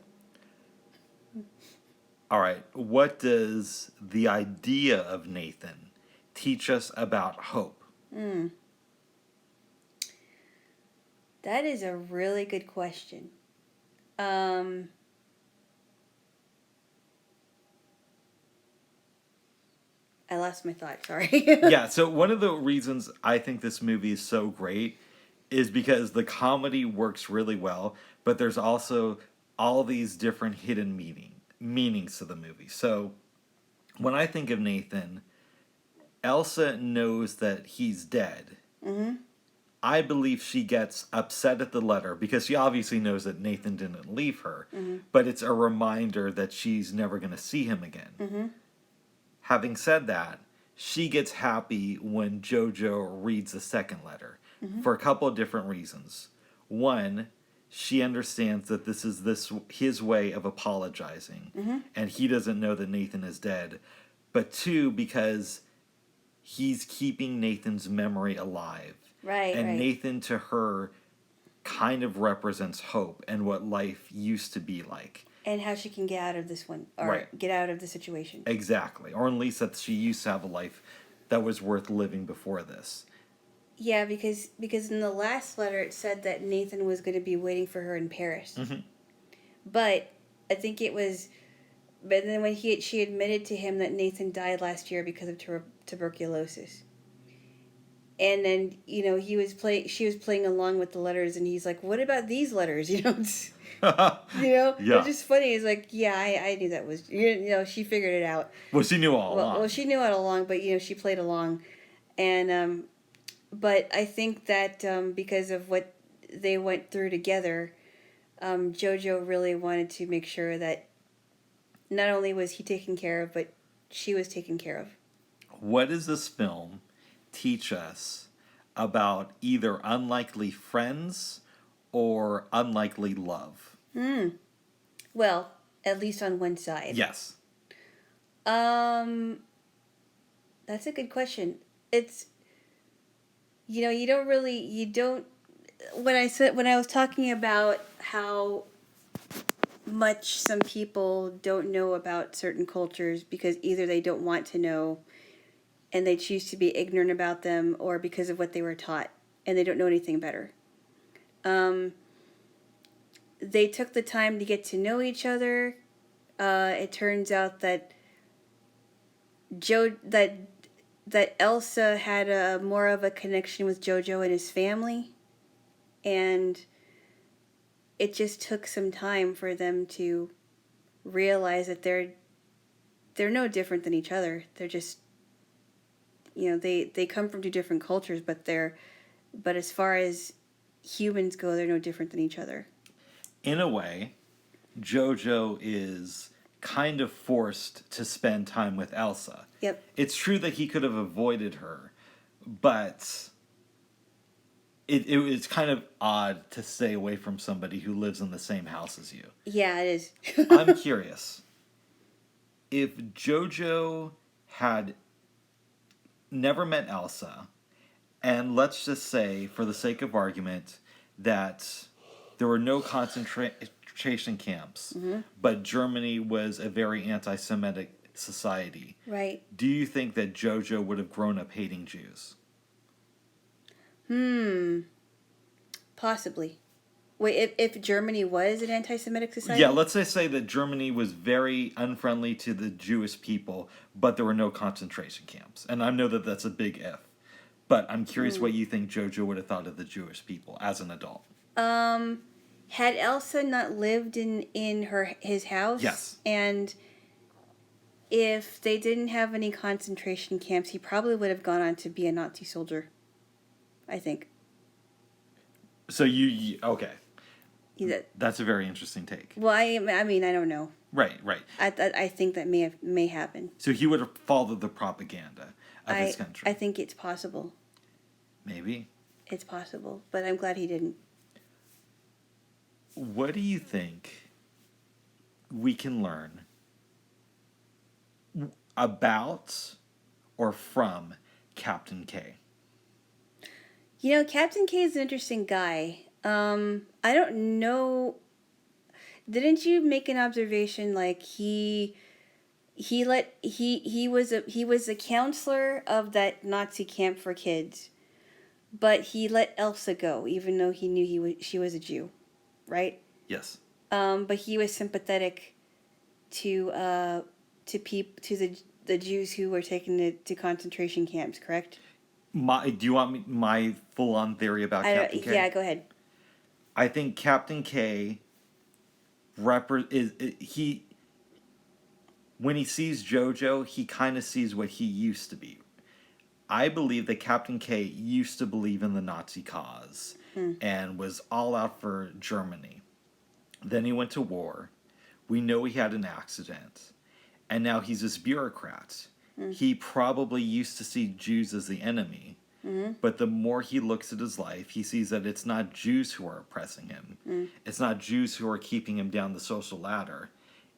All right. What does the idea of Nathan teach us about hope? That is a really good question. I lost my thought. Sorry. Yeah, so one of the reasons I think this movie is so great is because the comedy works really well, but there's also all these different hidden meanings to the movie. So when I think of Nathan, Elsa knows that he's dead. Mm-hmm. I believe she gets upset at the letter because she obviously knows that Nathan didn't leave her, Mm-hmm. but it's a reminder that she's never going to see him again. Mm-hmm. Having said that, she gets happy when Jojo reads the second letter Mm-hmm. for a couple of different reasons. One, she understands that this is his way of apologizing, Mm-hmm. and he doesn't know that Nathan is dead. But two, because he's keeping Nathan's memory alive. Right. And right. Nathan to her kind of represents hope and what life used to be like. And how she can get out of this one, or Right. get out of the situation. Exactly. Or at least that she used to have a life that was worth living before this. Yeah, because in the last letter it said that Nathan was going to be waiting for her in Paris. Mm-hmm. But I think it was. But then when she admitted to him that Nathan died last year because of tuberculosis. And then she was playing along with the letters, and he's like, "What about these letters?" Yeah. It's just funny. It's like, yeah, I knew that was she figured it out. Well, she knew all along. Well, she knew it all along, but she played along, and but I think that because of what they went through together, JoJo really wanted to make sure that not only was he taken care of, but she was taken care of. What does this film teach us about either unlikely friends or unlikely love? Well, at least on one side. Yes. That's a good question. It's you don't when I was talking about how much some people don't know about certain cultures because either they don't want to know and they choose to be ignorant about them, or because of what they were taught and they don't know anything better. They took the time to get to know each other. It turns out that that Elsa had a more of a connection with Jojo and his family, and it just took some time for them to realize that they're no different than each other. They're just they come from two different cultures, but as far as humans go, they're no different than each other. In a way, Jojo is kind of forced to spend time with Elsa. Yep. It's true that he could have avoided her, but it's kind of odd to stay away from somebody who lives in the same house as you. Yeah, it is. I'm curious. If Jojo had never met Elsa, and let's just say, for the sake of argument, that there were no concentration camps, but Germany was a very anti-Semitic society, Right. do you think that Jojo would have grown up hating Jews? Possibly. Wait, if Germany was an anti-Semitic society? Yeah, let's just say that Germany was very unfriendly to the Jewish people, but there were no concentration camps. And I know that that's a big if. But I'm curious what you think Jojo would have thought of the Jewish people as an adult. Had Elsa not lived in his house? Yes. And if they didn't have any concentration camps, he probably would have gone on to be a Nazi soldier. I think. So you okay. That, That's a very interesting take. well, I mean, I don't know. Right. I think that may happen. So he would have followed the propaganda of his country. I think it's possible. Maybe. It's possible, but I'm glad he didn't. What do you think we can learn about or from Captain K? You know, Captain K is an interesting guy. I don't know. Didn't you make an observation like he was a counselor of that Nazi camp for kids, but he let Elsa go even though he knew she was a Jew, right? Yes. But he was sympathetic to the Jews who were taken to concentration camps, correct? Do you want my full-on theory about Captain K? Yeah, go ahead. I think Captain K when he sees Jojo, he kind of sees what he used to be. I believe that Captain K used to believe in the Nazi cause and was all out for Germany. Then he went to war. We know he had an accident. And now he's this bureaucrat. He probably used to see Jews as the enemy. But the more he looks at his life, he sees that it's not Jews who are oppressing him. It's not Jews who are keeping him down the social ladder.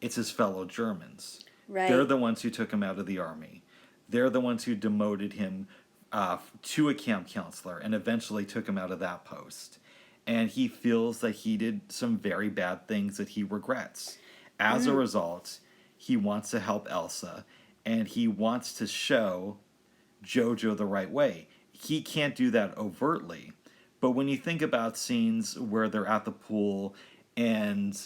It's his fellow Germans. Right. They're the ones who took him out of the army. They're the ones who demoted him to a camp counselor and eventually took him out of that post. And he feels that he did some very bad things that he regrets. As a result, he wants to help Elsa, and he wants to show Jojo the right way. He can't do that overtly, but when you think about scenes where they're at the pool and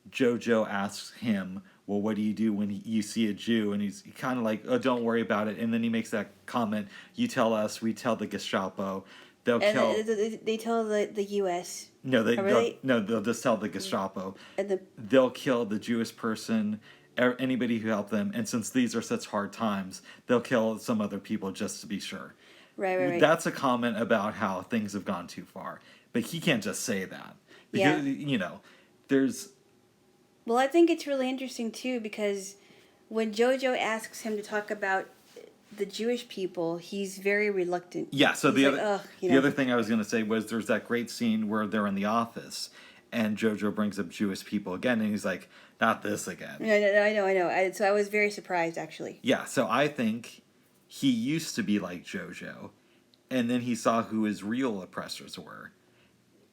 Jojo asks him, well, what do you do when you see a Jew? And he's kind of like, oh, don't worry about it. And then he makes that comment, you tell us, we tell the Gestapo. They'll kill... They tell the U.S. No, really? they'll just tell the Gestapo. And They'll kill the Jewish person, anybody who helped them, and since these are such hard times, they'll kill some other people just to be sure. Right. That's a comment about how things have gone too far. But he can't just say that. Because, there's... Well, I think it's really interesting, too, because when Jojo asks him to talk about the Jewish people, he's very reluctant. Yeah, so he's the other thing I was going to say was there's that great scene where they're in the office, and Jojo brings up Jewish people again, and he's like, not this again. No, I know. So I was very surprised, actually. Yeah, so I think he used to be like Jojo, and then he saw who his real oppressors were.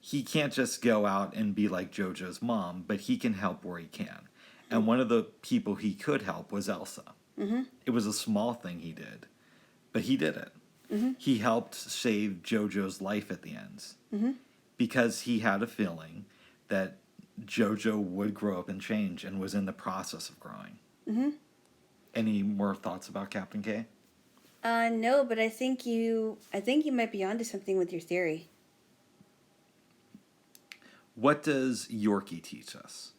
He can't just go out and be like Jojo's mom, but he can help where he can. And one of the people he could help was Elsa. It was a small thing he did, but he did it. He helped save Jojo's life at the end because he had a feeling that Jojo would grow up and change and was in the process of growing. Any more thoughts about Captain K? No, but I think you might be onto something with your theory. What does Yorkie teach us?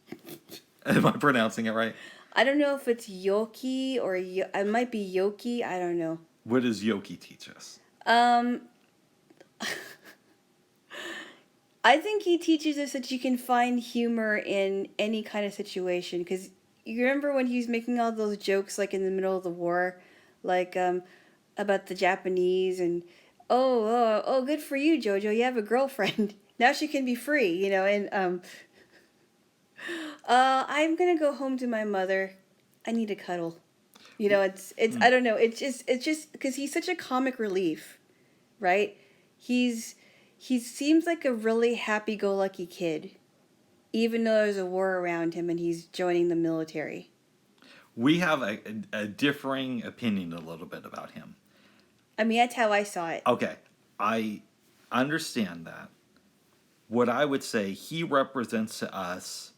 Am I pronouncing it right? I don't know if it's Yoki or it might be Yoki. I don't know. What does Yoki teach us? I think he teaches us that you can find humor in any kind of situation. Because you remember when he was making all those jokes, like in the middle of the war, like about the Japanese and oh, good for you, Jojo. You have a girlfriend. Now she can be free, and I'm gonna go home to my mother. I need a cuddle. It's I don't know. It's just because he's such a comic relief, right? He's he seems like a really happy-go-lucky kid, even though there's a war around him and he's joining the military. We have a differing opinion a little bit about him. I mean, that's how I saw it. Okay, I understand that. What I would say, he represents to us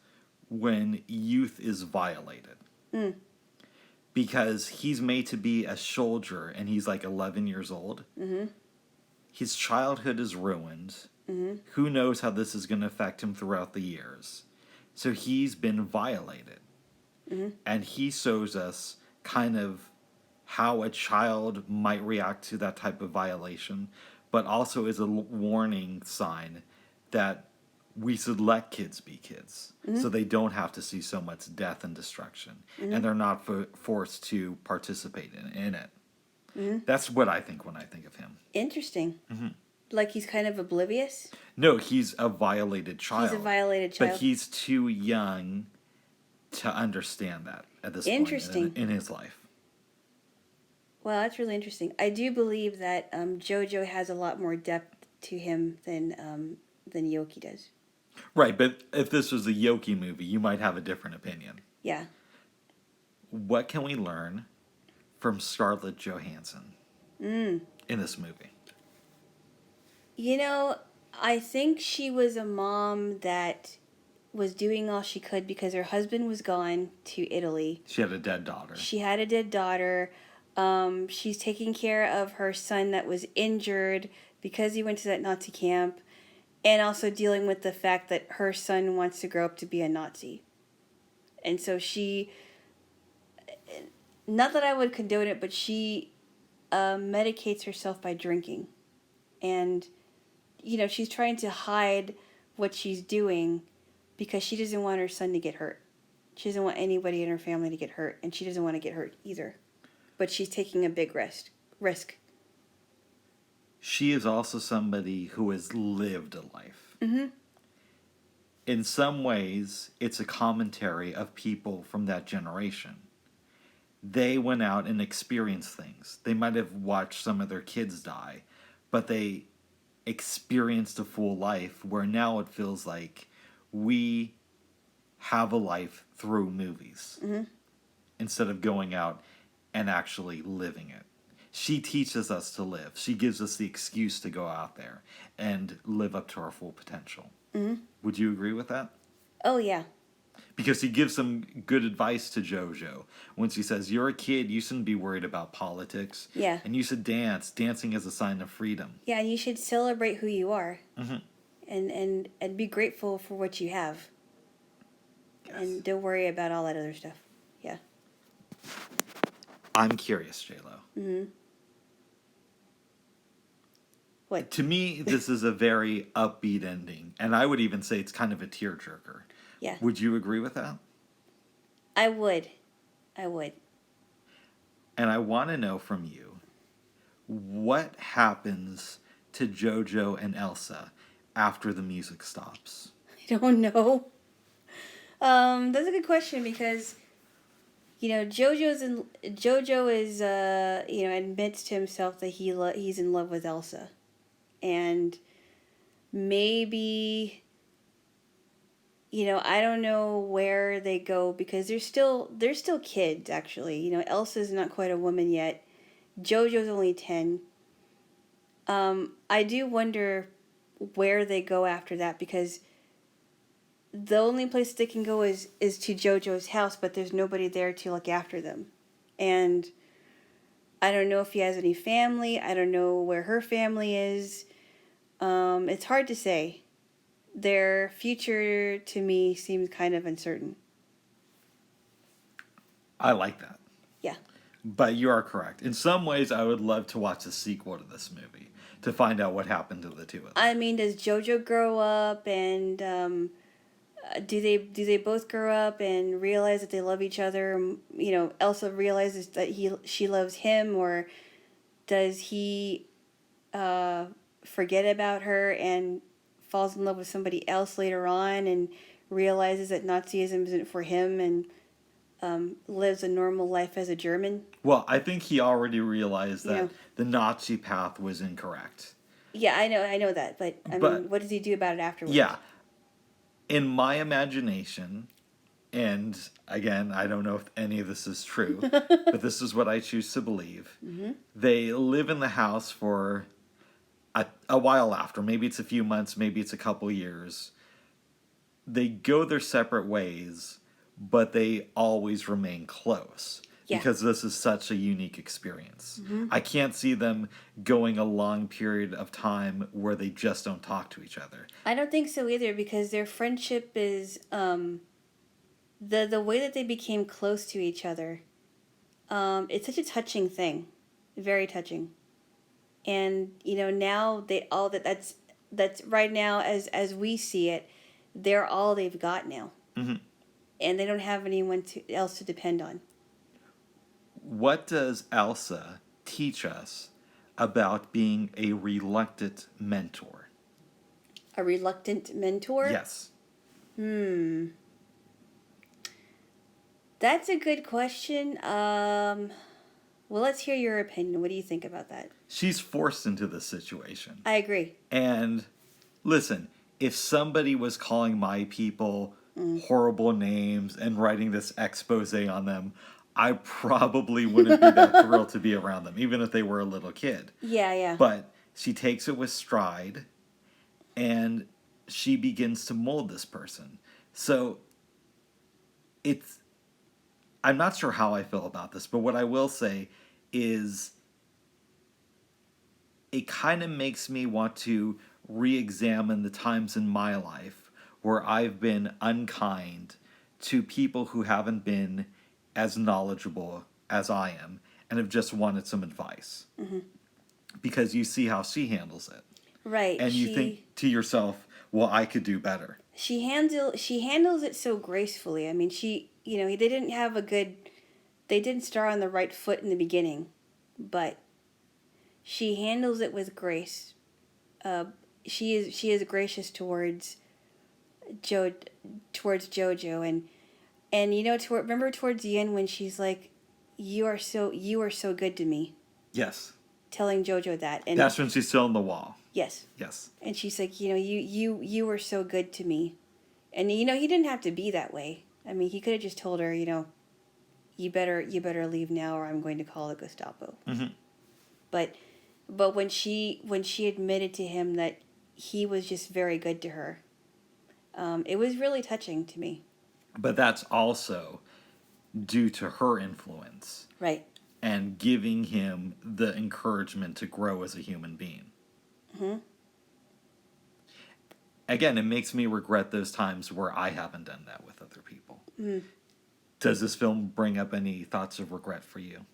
when youth is violated. Mm. Because he's made to be a soldier and he's like 11 years old. Mm-hmm. His childhood is ruined. Mm-hmm. Who knows how this is going to affect him throughout the years. So he's been violated. Mm-hmm. And he shows us kind of how a child might react to that type of violation, but also is a warning sign that we should let kids be kids, so they don't have to see so much death and destruction, and they're not forced to participate in it. That's what I think when I think of him. Interesting. Like he's kind of oblivious. No, he's a violated child. He's a violated child. But he's too young to understand that at this Interesting. point in his life. Well, that's really interesting. I do believe that JoJo has a lot more depth to him than Yoki does. Right, but if this was a Yoki movie, you might have a different opinion. Yeah. What can we learn from Scarlett Johansson in this movie? I think she was a mom that was doing all she could because her husband was gone to Italy. She had a dead daughter. She had a dead daughter. She's taking care of her son that was injured because he went to that Nazi camp, and also dealing with the fact that her son wants to grow up to be a Nazi. And so she, not that I would condone it, but she medicates herself by drinking. And, she's trying to hide what she's doing because she doesn't want her son to get hurt. She doesn't want anybody in her family to get hurt, and she doesn't want to get hurt either. But she's taking a big risk. She is also somebody who has lived a life. Mm-hmm. In some ways, it's a commentary of people from that generation. They went out and experienced things. They might have watched some of their kids die, but they experienced a full life where now it feels like we have a life through movies instead of going out and actually living it. She teaches us to live. She gives us the excuse to go out there and live up to our full potential. Would you agree with that? Oh, yeah. Because he gives some good advice to JoJo when she says, you're a kid, you shouldn't be worried about politics. Yeah. And you should dance. Dancing is a sign of freedom. Yeah, and you should celebrate who you are. And be grateful for what you have. Yes. And don't worry about all that other stuff. Yeah. I'm curious, Jaylo. What? To me, this is a very upbeat ending. And I would even say it's kind of a tearjerker. Yeah. Would you agree with that? I would. And I want to know from you, what happens to JoJo and Elsa after the music stops? I don't know. That's a good question because, JoJo is admits to himself that he's in love with Elsa, and maybe, I don't know where they go because they're still kids actually. Elsa's not quite a woman yet. JoJo's only 10. I do wonder where they go after that because the only place they can go is to JoJo's house, but there's nobody there to look after them. And I don't know if he has any family. I don't know where her family is. It's hard to say. Their future, to me, seems kind of uncertain. I like that. Yeah. But you are correct. In some ways, I would love to watch a sequel to this movie to find out what happened to the two of them. I mean, does JoJo grow up and do they both grow up and realize that they love each other? Elsa realizes that she loves him, or does he forget about her and falls in love with somebody else later on and realizes that Nazism isn't for him and lives a normal life as a German. Well, I think he already realized You that know, the Nazi path was incorrect. yeah, I know that, but I But mean, what does he do about it afterwards? yeah, in my imagination, and again, I don't know if any of this is true, but this is what I choose to believe. Mm-hmm. They live in the house for a while after. Maybe it's a few months, maybe it's a couple years. They go their separate ways, but they always remain close Yeah. because this is such a unique experience. Mm-hmm. I can't see them going a long period of time where they just don't talk to each other. I don't think so either because their friendship is the way that they became close to each other. It's such a touching thing, very touching, and now they all that's right now as we see it, they're all they've got now, Mm-hmm. and they don't have anyone else to depend on. What does Elsa teach us about being a reluctant mentor? A reluctant mentor. Yes. That's a good question. Well, let's hear your opinion. What do you think about that? She's forced into this situation. I agree. And listen, if somebody was calling my people horrible names and writing this expose on them, I probably wouldn't be that thrilled to be around them, even if they were a little kid. Yeah, yeah. But she takes it with stride and she begins to mold this person. So it's, I'm not sure how I feel about this, but what I will say is it kind of makes me want to re-examine the times in my life where I've been unkind to people who haven't been as knowledgeable as I am and have just wanted some advice. Mm-hmm. Because you see how she handles it. Right. And you think to yourself, well, I could do better. She handles it so gracefully. I mean, they didn't start on the right foot in the beginning, but she handles it with grace. She is gracious towards Jojo, and remember towards the end when she's like, you are so good to me, Yes. telling Jojo that, and That's when she's still on the wall. yes, Yes. and she's like, you were so good to me, and he didn't have to be that way. I mean, he could have just told her, you better leave now, or I'm going to call the Gestapo. Mm-hmm. But when she admitted to him that he was just very good to her, it was really touching to me. But that's also due to her influence. Right. And giving him the encouragement to grow as a human being. Mm-hmm. Again, it makes me regret those times where I haven't done that with other people. Mm. Does this film bring up any thoughts of regret for you?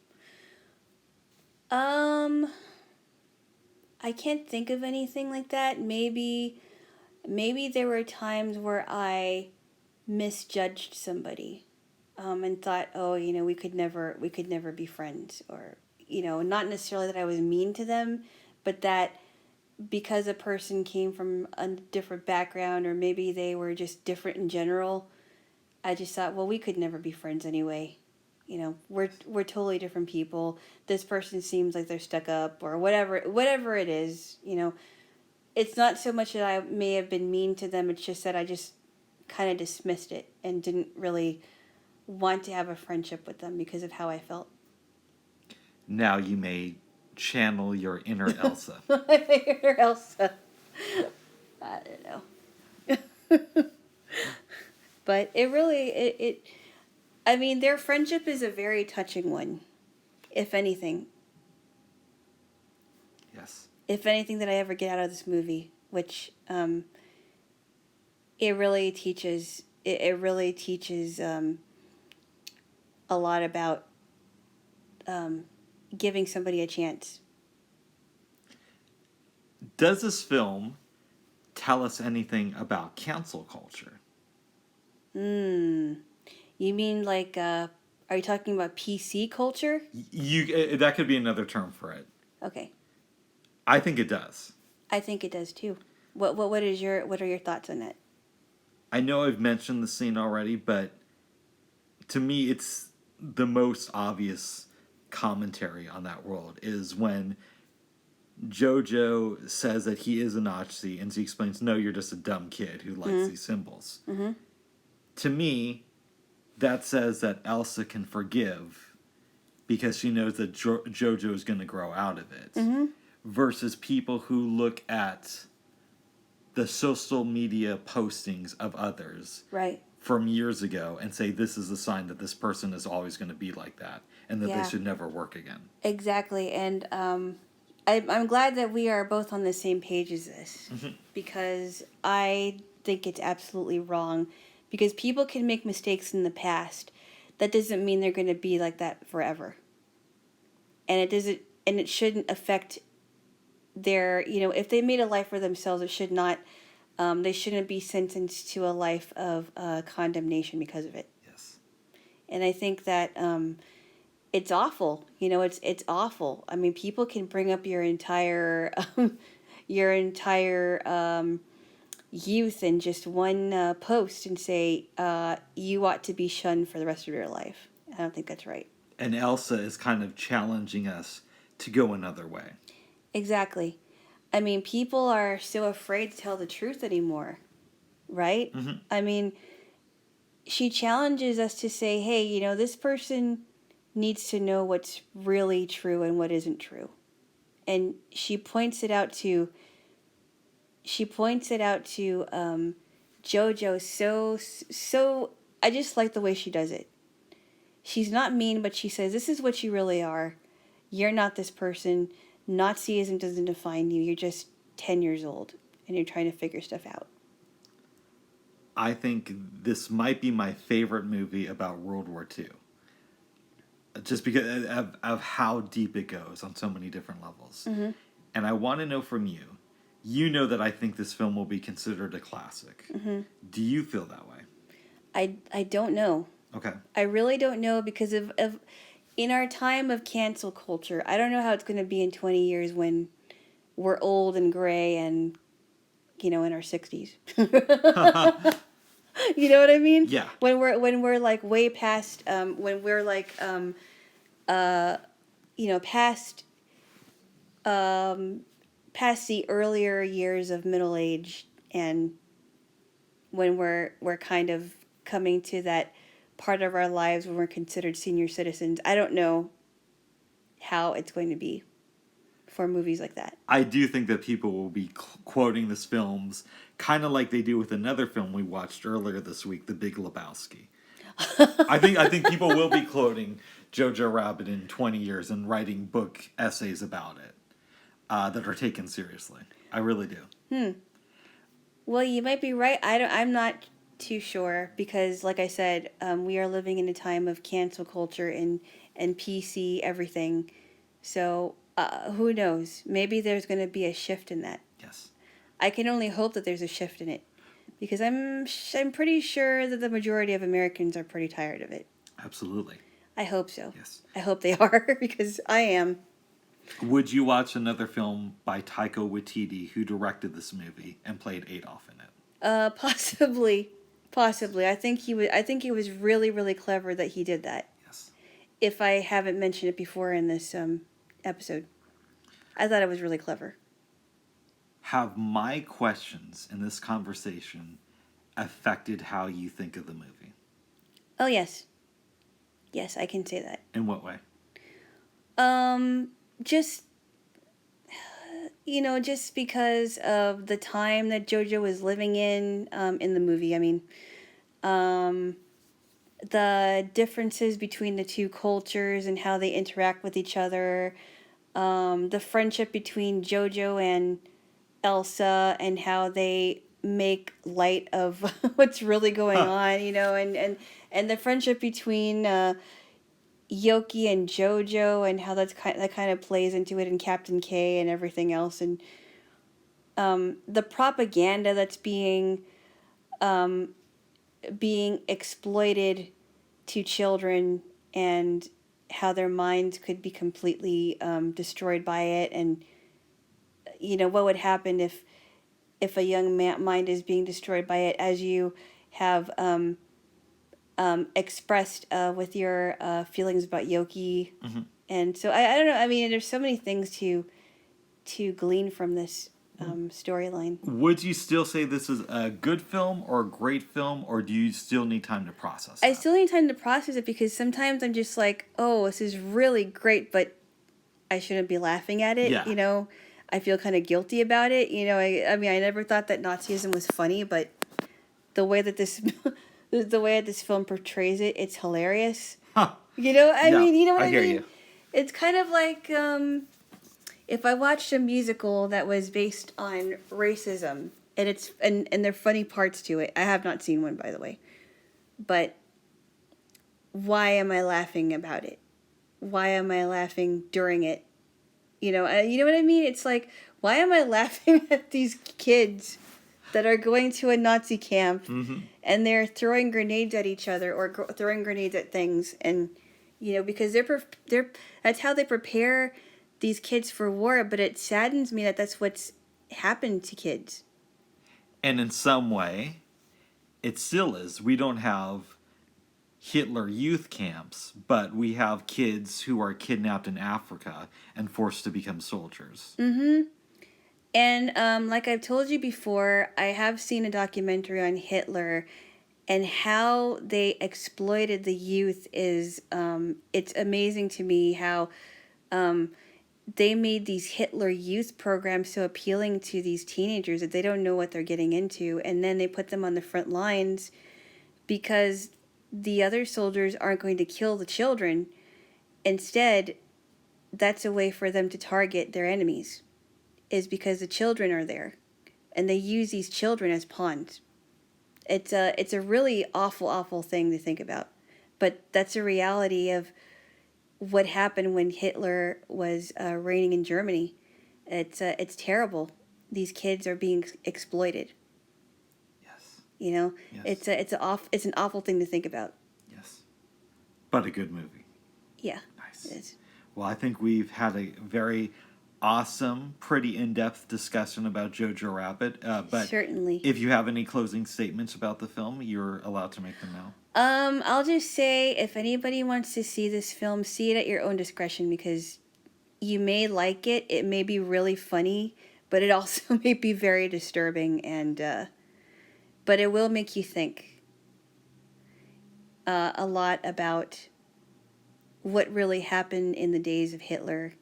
I can't think of anything like that. Maybe there were times where I misjudged somebody, and thought, oh, we could never be friends, or not necessarily that I was mean to them, but that because a person came from a different background, or maybe they were just different in general, I just thought, well, we could never be friends anyway. We're totally different people. This person seems like they're stuck up, or whatever it is. It's not so much that I may have been mean to them. It's just that I just kind of dismissed it and didn't really want to have a friendship with them because of how I felt. Now you may channel your inner Elsa. Or Elsa. I don't know. But it really, I mean, their friendship is a very touching one, if anything. Yes. If anything that I ever get out of this movie, which it really teaches a lot about giving somebody a chance. Does this film tell us anything about cancel culture? You mean like, are you talking about PC culture? That could be another term for it. Okay. I think it does. I think it does too. What are your thoughts on that? I know I've mentioned the scene already, but to me, it's the most obvious commentary on that world is when Jojo says that he is a Nazi, and she explains, "No, you're just a dumb kid who likes these symbols." Mm-hmm. To me, that says that Elsa can forgive because she knows that Jojo is going to grow out of it, Mm-hmm. versus people who look at the social media postings of others Right. from years ago and say this is a sign that this person is always going to be like that and that they Yeah. should never work again. Exactly, and I'm glad that we are both on the same page as this, because I think it's absolutely wrong. Because people can make mistakes in the past, that doesn't mean they're going to be like that forever. And it doesn't, and it shouldn't affect their, if they made a life for themselves, it should not. They shouldn't be sentenced to a life of condemnation because of it. Yes. And I think that it's awful. It's awful. I mean, people can bring up your entire youth in just one post and say you ought to be shunned for the rest of your life. I don't think that's right. And Elsa is kind of challenging us to go another way. Exactly. I mean, people are so afraid to tell the truth anymore, right? Mm-hmm. I mean, she challenges us to say, hey, this person needs to know what's really true and what isn't true. And she points it out to Jojo so I just like the way she does it. She's not mean, but she says, this is what you really are. You're not this person. Nazism doesn't define you. You're just 10 years old and you're trying to figure stuff out. I think this might be my favorite movie about World War II. Just because of how deep it goes on so many different levels. Mm-hmm. And I want to know from you, you know that I think this film will be considered a classic. Mm-hmm. Do you feel that way? I don't know. Okay. I really don't know because of in our time of cancel culture, I don't know how it's going to be in 20 years when we're old and gray and, in our 60s. You know what I mean? Yeah. When we're like way past, when we're like, past, past the earlier years of middle age, and when we're kind of coming to that part of our lives when we're considered senior citizens. I don't know how it's going to be for movies like that. I do think that people will be quoting this films kind of like they do with another film we watched earlier this week, The Big Lebowski. I think people will be quoting Jojo Rabbit in 20 years and writing book essays about it that are taken seriously. I really do. Well, you might be right. I'm not too sure because, like I said, we are living in a time of cancel culture and PC everything. So who knows? Maybe there's going to be a shift in that. Yes. I can only hope that there's a shift in it, because I'm pretty sure that the majority of Americans are pretty tired of it. Absolutely. I hope so. Yes. I hope they are because I am. Would you watch another film by Taika Waititi, who directed this movie and played Adolf in it? Possibly. I think he was really, really clever that he did that. Yes. If I haven't mentioned it before in this episode, I thought it was really clever. Have my questions in this conversation affected how you think of the movie? Oh yes, yes, I can say that. In what way? Just just because of the time that JoJo was living in the movie. I mean, the differences between the two cultures and how they interact with each other, the friendship between JoJo and Elsa and how they make light of what's really going on, and the friendship between Yoki and JoJo and how that kind of plays into it, and Captain K and everything else, and the propaganda that's being exploited to children, and how their minds could be completely destroyed by it, and what would happen if a young mind is being destroyed by it, as you have expressed with your feelings about Yoki. And so I don't know. I mean, there's so many things to glean from this storyline. Would you still say this is a good film or a great film, or do you still need time to process I that? still need time to process it because sometimes I'm just like, oh, this is really great, but I shouldn't be laughing at it. Yeah. I feel kind of guilty about it. I mean, I never thought that Nazism was funny, but the way that this the way that this film portrays it, it's hilarious. Huh. I mean, you know what I hear mean? you. It's kind of like if I watched a musical that was based on racism, and there are funny parts to it. I have not seen one, by the way. But why am I laughing about it? Why am I laughing during it? You know what I mean? It's like, why am I laughing at these kids that are going to a Nazi camp and they're throwing grenades at each other or throwing grenades at things, and because they're that's how they prepare these kids for war. But it saddens me that that's what's happened to kids. And in some way, it still is. We don't have Hitler youth camps, but we have kids who are kidnapped in Africa and forced to become soldiers. And like I've told you before, I have seen a documentary on Hitler, and how they exploited the youth is it's amazing to me how they made these Hitler youth programs so appealing to these teenagers that they don't know what they're getting into, and then they put them on the front lines because the other soldiers aren't going to kill the children. Instead, that's a way for them to target their enemies, is because the children are there, and they use these children as pawns. It's a really awful thing to think about, but that's a reality of what happened when Hitler was reigning in Germany. It's terrible. These kids are being exploited. Yes. Yes. It's an awful thing to think about. Yes. But a good movie. Yeah. Nice. It is. Well, I think we've had a very awesome, pretty in-depth discussion about Jojo Rabbit. But certainly, if you have any closing statements about the film, you're allowed to make them now. I'll just say, if anybody wants to see this film, see it at your own discretion, because you may like it. It may be really funny, but it also may be very disturbing, and but it will make you think a lot about what really happened in the days of Hitler.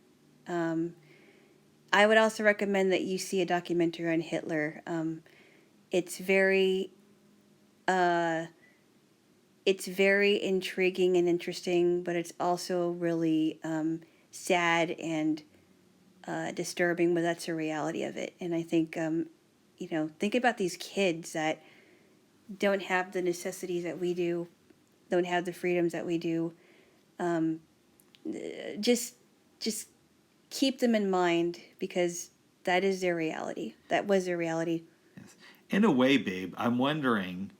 I would also recommend that you see a documentary on Hitler. It's very intriguing and interesting, but it's also really sad and disturbing, but that's a reality of it. And I think, think about these kids that don't have the necessities that we do, don't have the freedoms that we do. Just keep them in mind, because that is their reality. That was their reality. Yes. In a way, babe, I'm wondering,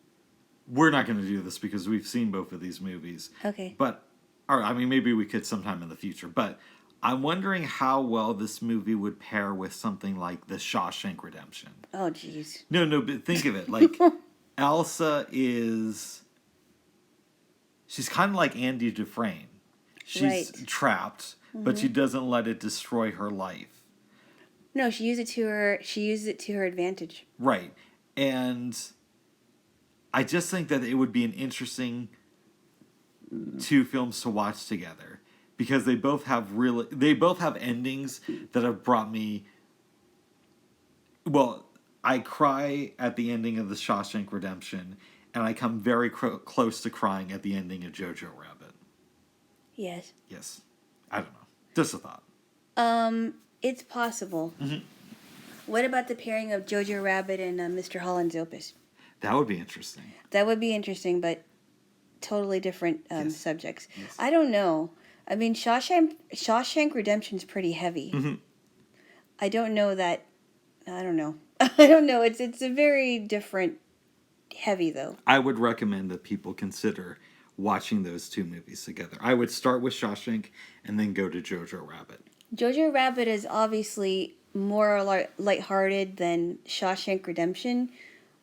we're not going to do this because we've seen both of these movies. Okay. But, or I mean, maybe we could sometime in the future. But I'm wondering how well this movie would pair with something like The Shawshank Redemption. Oh, jeez. No, but think of it. Like, Elsa is... She's kind of like Andy Dufresne. She's right. trapped, but she doesn't let it destroy her life. No, she used it to her advantage. Right. And I just think that it would be an interesting two films to watch together, because they both have endings that have brought me, well, I cry at the ending of The Shawshank Redemption, and I come very close to crying at the ending of Jojo Rabbit. Yes. Yes. I don't know. Just a thought. It's possible. What about the pairing of Jojo Rabbit and Mr. Holland's Opus? That would be interesting. That would be interesting, but totally different Yes. subjects. Yes. I don't know. I mean, Shawshank Redemption's pretty heavy. I don't know that. I don't know. I don't know. It's a very different heavy, though. I would recommend that people consider watching those two movies together. I would start with Shawshank and then go to Jojo Rabbit. Jojo Rabbit is obviously more lighthearted than Shawshank Redemption,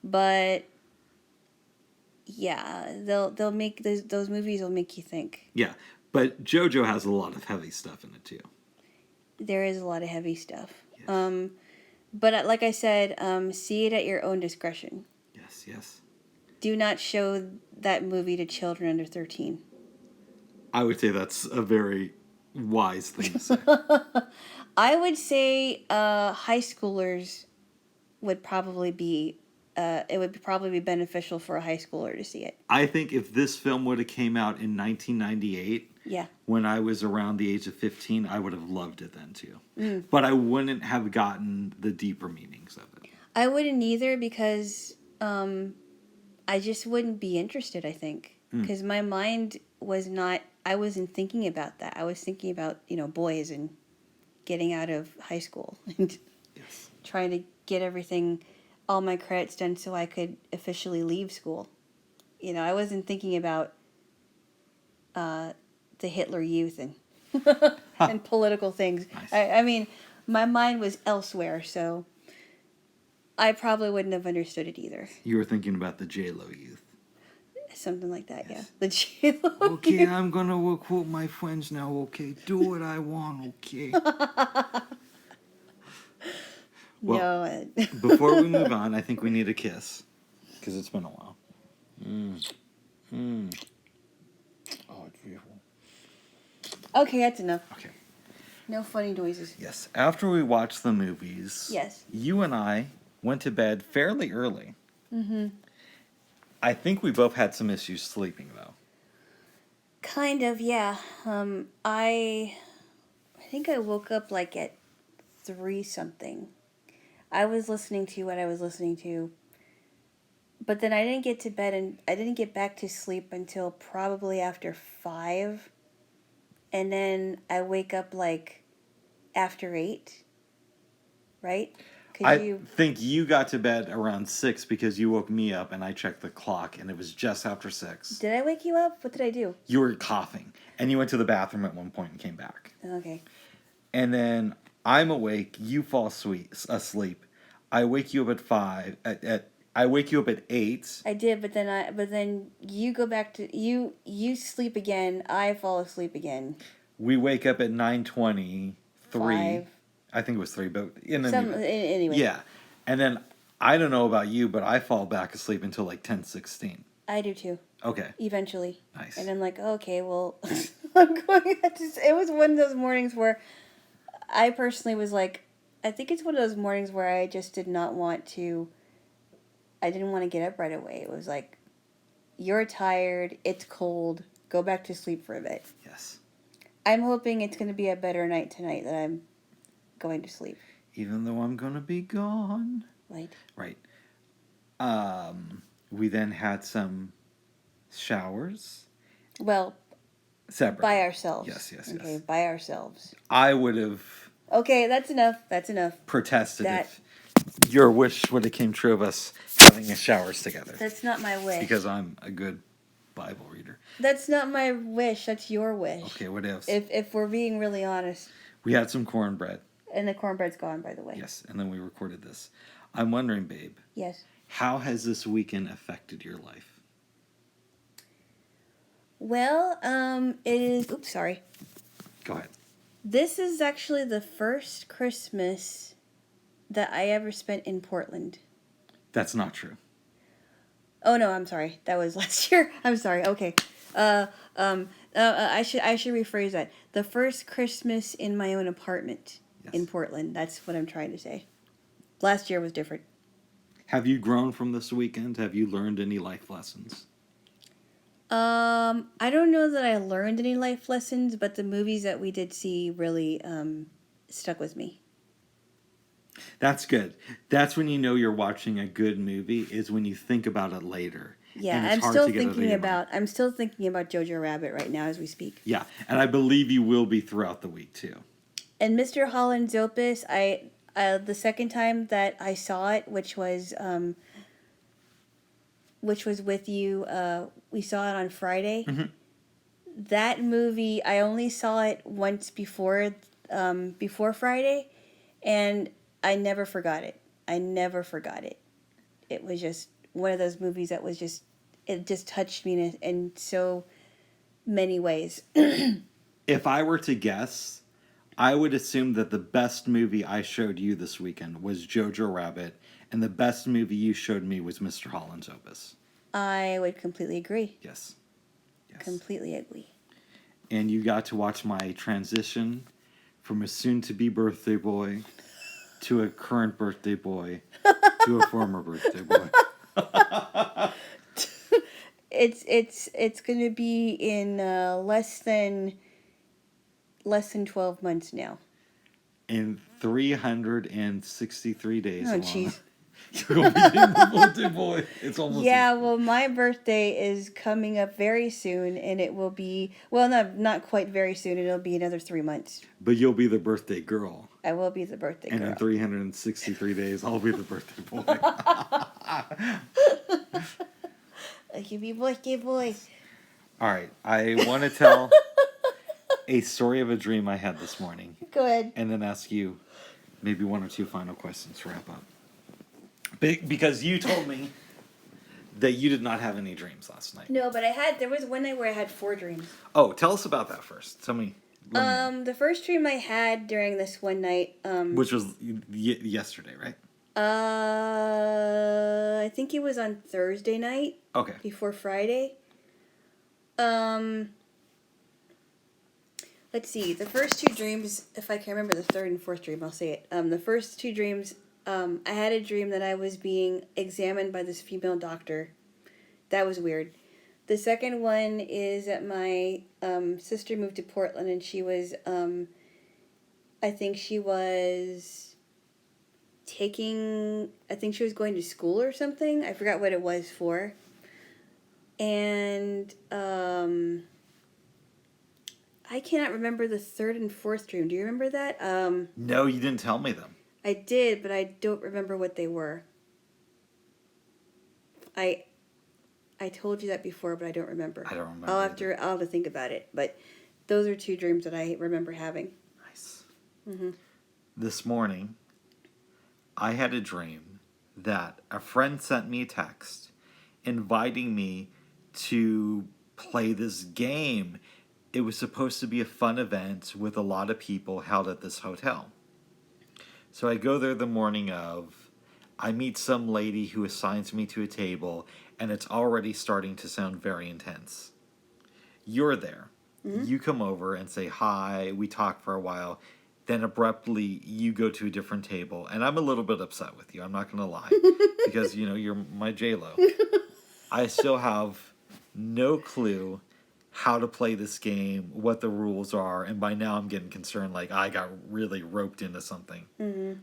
but yeah, they'll make those movies will make you think. Yeah, but JoJo has a lot of heavy stuff in it too. There is a lot of heavy stuff. Yes. But like I said, see it at your own discretion. Yes, yes. Do not show that movie to children under 13. I would say that's a very wise thing to say. I would say high schoolers would probably be. It would probably be beneficial for a high schooler to see it. I think if this film would have came out in 1998, Yeah. when I was around the age of 15, I would have loved it then too. But I wouldn't have gotten the deeper meanings of it. I wouldn't either because I just wouldn't be interested, I think. Because my mind was not, I wasn't thinking about that. I was thinking about, boys and getting out of high school and Yes. trying to get everything, all my credits done so I could officially leave school. I wasn't thinking about the Hitler Youth and and political things. Nice. I mean, my mind was elsewhere, so I probably wouldn't have understood it either. You were thinking about the Jaylo youth. Something like that, Yes. yeah. The Jaylo. Okay, I'm gonna quote my friends now. Okay, do what I want. Okay. Well, No. before we move on, I think we need a kiss because it's been a while. Oh, it's beautiful. Okay, that's enough. Okay. No funny noises. Yes. After we watched the movies, Yes. you and I went to bed fairly early. Mm-hmm. I think we both had some issues sleeping, though. Kind of, yeah. I think I woke up like at 3 something. I was listening to what I was listening to. But then I didn't get to bed and I didn't get back to sleep until probably after 5. And then I wake up like after 8. Right? I think you got to bed around 6 because you woke me up and I checked the clock and it was just after 6. Did I wake you up? What did I do? You were coughing and you went to the bathroom at one point and came back. Okay. And then I'm awake, you fall asleep. I wake you up at 5 I wake you up at 8. I did, but then you go back to you sleep again. I fall asleep again. We wake up at 9:23. 5. I think it was 3, but Anyway. yeah. And then I don't know about you, but I fall back asleep until like 10:16. I do too. Okay. Eventually. Nice. And I'm like, okay, well, I'm going. It was one of those mornings where I personally was like, I think it's one of those mornings where I just did not want to. I didn't want to get up right away. It was like, you're tired. It's cold. Go back to sleep for a bit. Yes. I'm hoping it's going to be a better night tonight that I'm going to sleep. Even though I'm gonna be gone. Right. Right. We then had some showers. Well, Separate. by ourselves. Yes, yes, okay, yes. by ourselves. I would have Okay, that's enough. That's enough. protested if your wish would have came true of us having showers together. That's not my wish. Because I'm a good Bible reader. That's not my wish. That's your wish. Okay, what else? If we're being really honest. We had some cornbread. And the cornbread's gone, by the way. Yes, and then we recorded this. I'm wondering, babe. Yes. How has this weekend affected your life? Well, it is. Oops, sorry. Go ahead. This is actually the first Christmas that I ever spent in Portland. That's not true. Oh no, I'm sorry. That was last year. I'm sorry. Okay. I should rephrase that. The first Christmas in my own apartment in Portland. That's what I'm trying to say. Last year was different. Have you grown from this weekend? Have you learned any life lessons? I don't know that I learned any life lessons, but the movies that we did see really stuck with me. That's good. That's when you know you're watching a good movie, is when you think about it later. Yeah, I'm still thinking about Jojo Rabbit right now as we speak. Yeah, and I believe you will be throughout the week too. And Mr. Holland's Opus, the second time that I saw it, which was with you, we saw it on Friday. Mm-hmm. That movie, I only saw it once before Friday, and I never forgot it. I never forgot it. It was just one of those movies that was just, it just touched me in so many ways. If I were to guess, I would assume that the best movie I showed you this weekend was Jojo Rabbit, and the best movie you showed me was Mr. Holland's Opus. I would completely agree. Yes. Yes. Completely agree. And you got to watch my transition from a soon-to-be birthday boy to a current birthday boy to a former birthday boy. It's going to be in less than 12 months now. In 363 days. Oh, Alana, jeez. you'll be the birthday boy. It's almost. Yeah, well, my birthday is coming up very soon, and it will be, well, not quite very soon. It'll be another 3 months. But you'll be the birthday girl. I will be the birthday And girl. in 363 days, I'll be the birthday boy. I can be birthday boy. All right, I want to tell a story of a dream I had this morning, Go ahead. and then ask you maybe one or two final questions to wrap up. Because you told me that you did not have any dreams last night. No, but there was one night where I had 4 dreams. Oh, tell us about that first. Tell me. Let me know. The first dream I had during this one night, Which was yesterday, right? I think it was on Thursday night. Okay. Before Friday. Let's see. The first 2 dreams, if I can remember the third and fourth dream, I'll say it. The first 2 dreams, I had a dream that I was being examined by this female doctor. That was weird. The second one is that my sister moved to Portland, and she was, I think she was going to school or something. I forgot what it was for. And I cannot remember the third and fourth dream. Do you remember that? No, you didn't tell me them. I did, but I don't remember what they were. I told you that before, but I don't remember. I don't remember. I'll have to think about it. But those are 2 dreams that I remember having. Nice. Mm-hmm. This morning, I had a dream that a friend sent me a text inviting me to play this game. It was supposed to be a fun event with a lot of people held at this hotel. So I go there the morning of. I meet some lady who assigns me to a table, and it's already starting to sound very intense. You're there. Mm-hmm. You come over and say hi. We talk for a while. Then abruptly, you go to a different table. And I'm a little bit upset with you. I'm not going to lie. Because, you're my Jaylo. I still have no clue how to play this game, what the rules are. And by now, I'm getting concerned like I got really roped into something. Mm-hmm.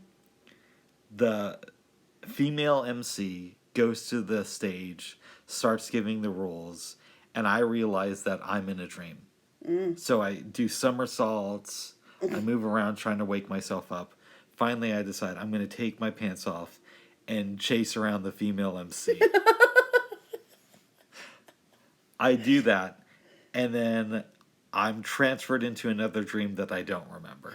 The female MC goes to the stage, starts giving the rules, and I realize that I'm in a dream. So I do somersaults, I move around trying to wake myself up. Finally, I decide I'm going to take my pants off and chase around the female MC. I do that, and then I'm transferred into another dream that I don't remember.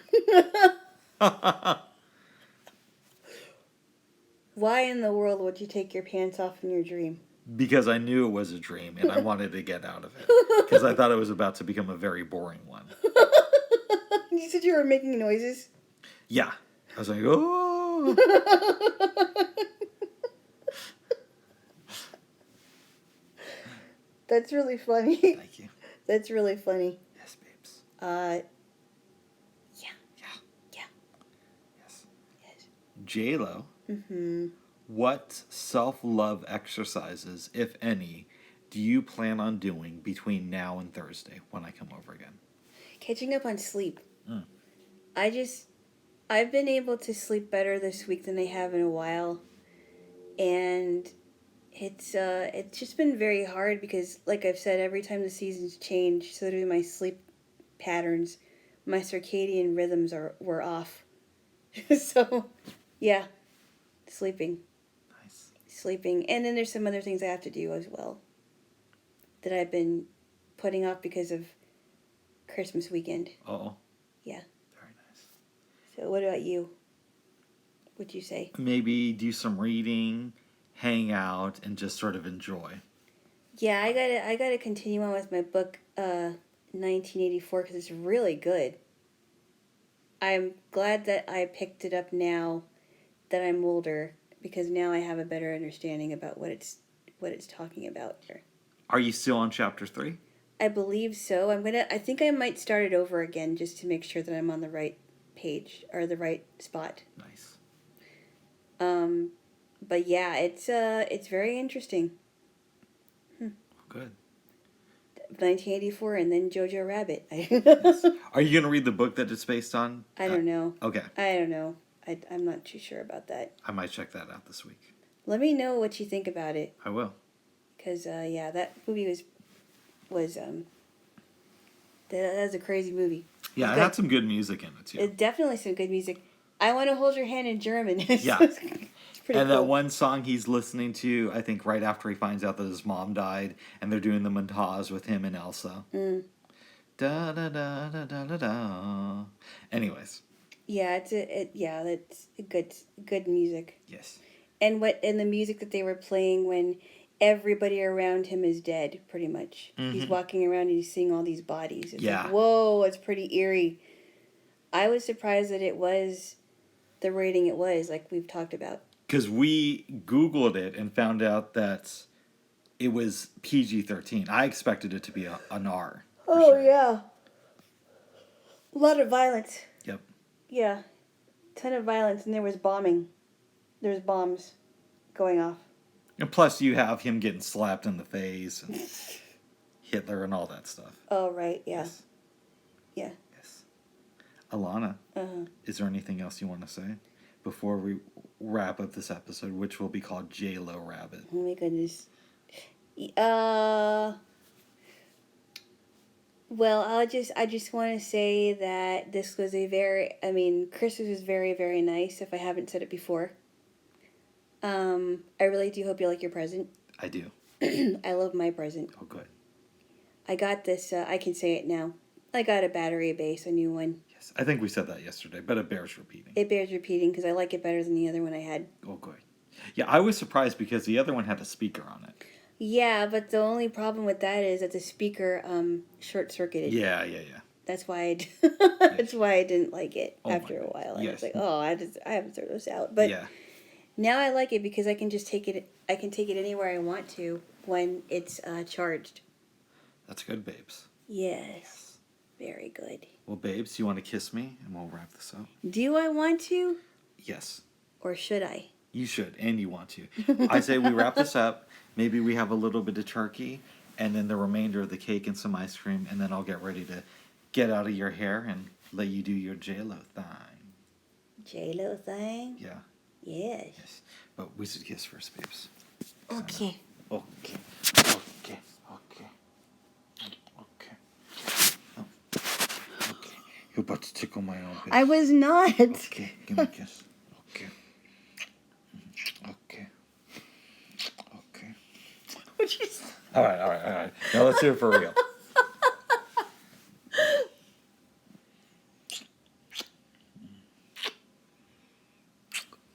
Why in the world would you take your pants off in your dream? Because I knew it was a dream, and I wanted to get out of it. Because I thought it was about to become a very boring one. You said you were making noises? Yeah. I was like, oh! That's really funny. Thank you. That's really funny. Yes, babes. Yeah. Yes. Jaylo. Mm-hmm. What self-love exercises, if any, do you plan on doing between now and Thursday when I come over again? Catching up on sleep. I've been able to sleep better this week than I have in a while. And it's just been very hard because, like I've said, every time the seasons change, so do my sleep patterns. My circadian rhythms were off. So, yeah, sleeping. Nice. Sleeping. And then there's some other things I have to do as well that I've been putting off because of Christmas weekend. Uh-oh. Yeah. Very nice. So what about you? would you say? Maybe do some reading, hang out, and just sort of enjoy. Yeah, I gotta continue on with my book, 1984, because it's really good. I'm glad that I picked it up now that I'm older, because now I have a better understanding about what it's talking about here. Are you still on chapter 3? I believe so. I think I might start it over again just to make sure that I'm on the right page or the right spot. Nice. But yeah, it's very interesting. Good. 1984 and then Jojo Rabbit. Yes. Are you going to read the book that it's based on? I don't know. Okay. I don't know. I'm not too sure about that. I might check that out this week. Let me know what you think about it. I will. Because, yeah, that movie was that was a crazy movie. Yeah, it had some good music in it, too. It's definitely some good music. I Want to Hold Your Hand in German. Yeah. It's pretty And cool. that one song he's listening to, I think right after he finds out that his mom died, and they're doing the montage with him and Elsa. Da da da da da da da. Anyways. Yeah, that's good music. Yes. And the music that they were playing when everybody around him is dead, pretty much. He's walking around and he's seeing all these bodies. It's like, whoa, it's pretty eerie. I was surprised that it was the rating it was, like we've talked about. Because we Googled it and found out that it was PG-13. I expected it to be an R. Sure. Yeah. A lot of violence. Yep. Yeah. Ton of violence, and there was bombing. There's bombs going off. And plus you have him getting slapped in the face and Hitler and all that stuff. Oh, right, yeah. Yes. Yeah. Yes. Alana, is there anything else you want to say before we wrap up this episode, which will be called Jaylo Rabbit? Oh my goodness. Well, I just want to say that this was Christmas was very, very nice, if I haven't said it before. I really do hope you like your present. I do. I love my present. Oh, good. I got this, I can say it now. I got a battery base, a new one. Yes, I think we said that yesterday, but it bears repeating. It bears repeating because I like it better than the other one I had. Oh, good. Yeah, I was surprised because the other one had a speaker on it. Yeah, but the only problem with that is that the speaker short-circuited. Yeah. That's why that's why I didn't like it after a while. I was like, oh, I have to throw this out. But now I like it because I can just take it. I can take it anywhere I want to when it's charged. That's good, babes. Yes. Very good. Well, babes, you want to kiss me and we'll wrap this up? Do I want to? Yes. Or should I? You should, and you want to. I say we wrap this up. Maybe we have a little bit of turkey, and then the remainder of the cake and some ice cream, and then I'll get ready to get out of your hair and let you do your Jaylo thing. Jaylo thing? Yeah. Yes. But we should kiss first, babes. Okay. Okay. Oh. Okay. You're about to tickle my own face. I was not. Okay, give me a kiss. Okay. What'd you say? All right. Now let's do it for real.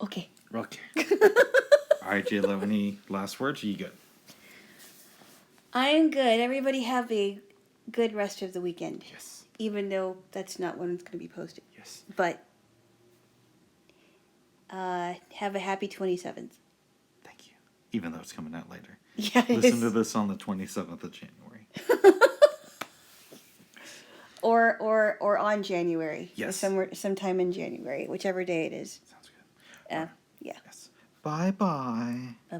Okay. All right, Jaylo, any last words? Are you good? I am good. Everybody have a good rest of the weekend. Yes. Even though that's not when it's going to be posted. Yes. But have a happy 27th. Thank you. Even though it's coming out later. Yeah. Listen to this on the 27th of January. or on January. Yes. Sometime in January, whichever day it is. Sounds good. Yeah. Yes. Bye-bye. Bye-bye.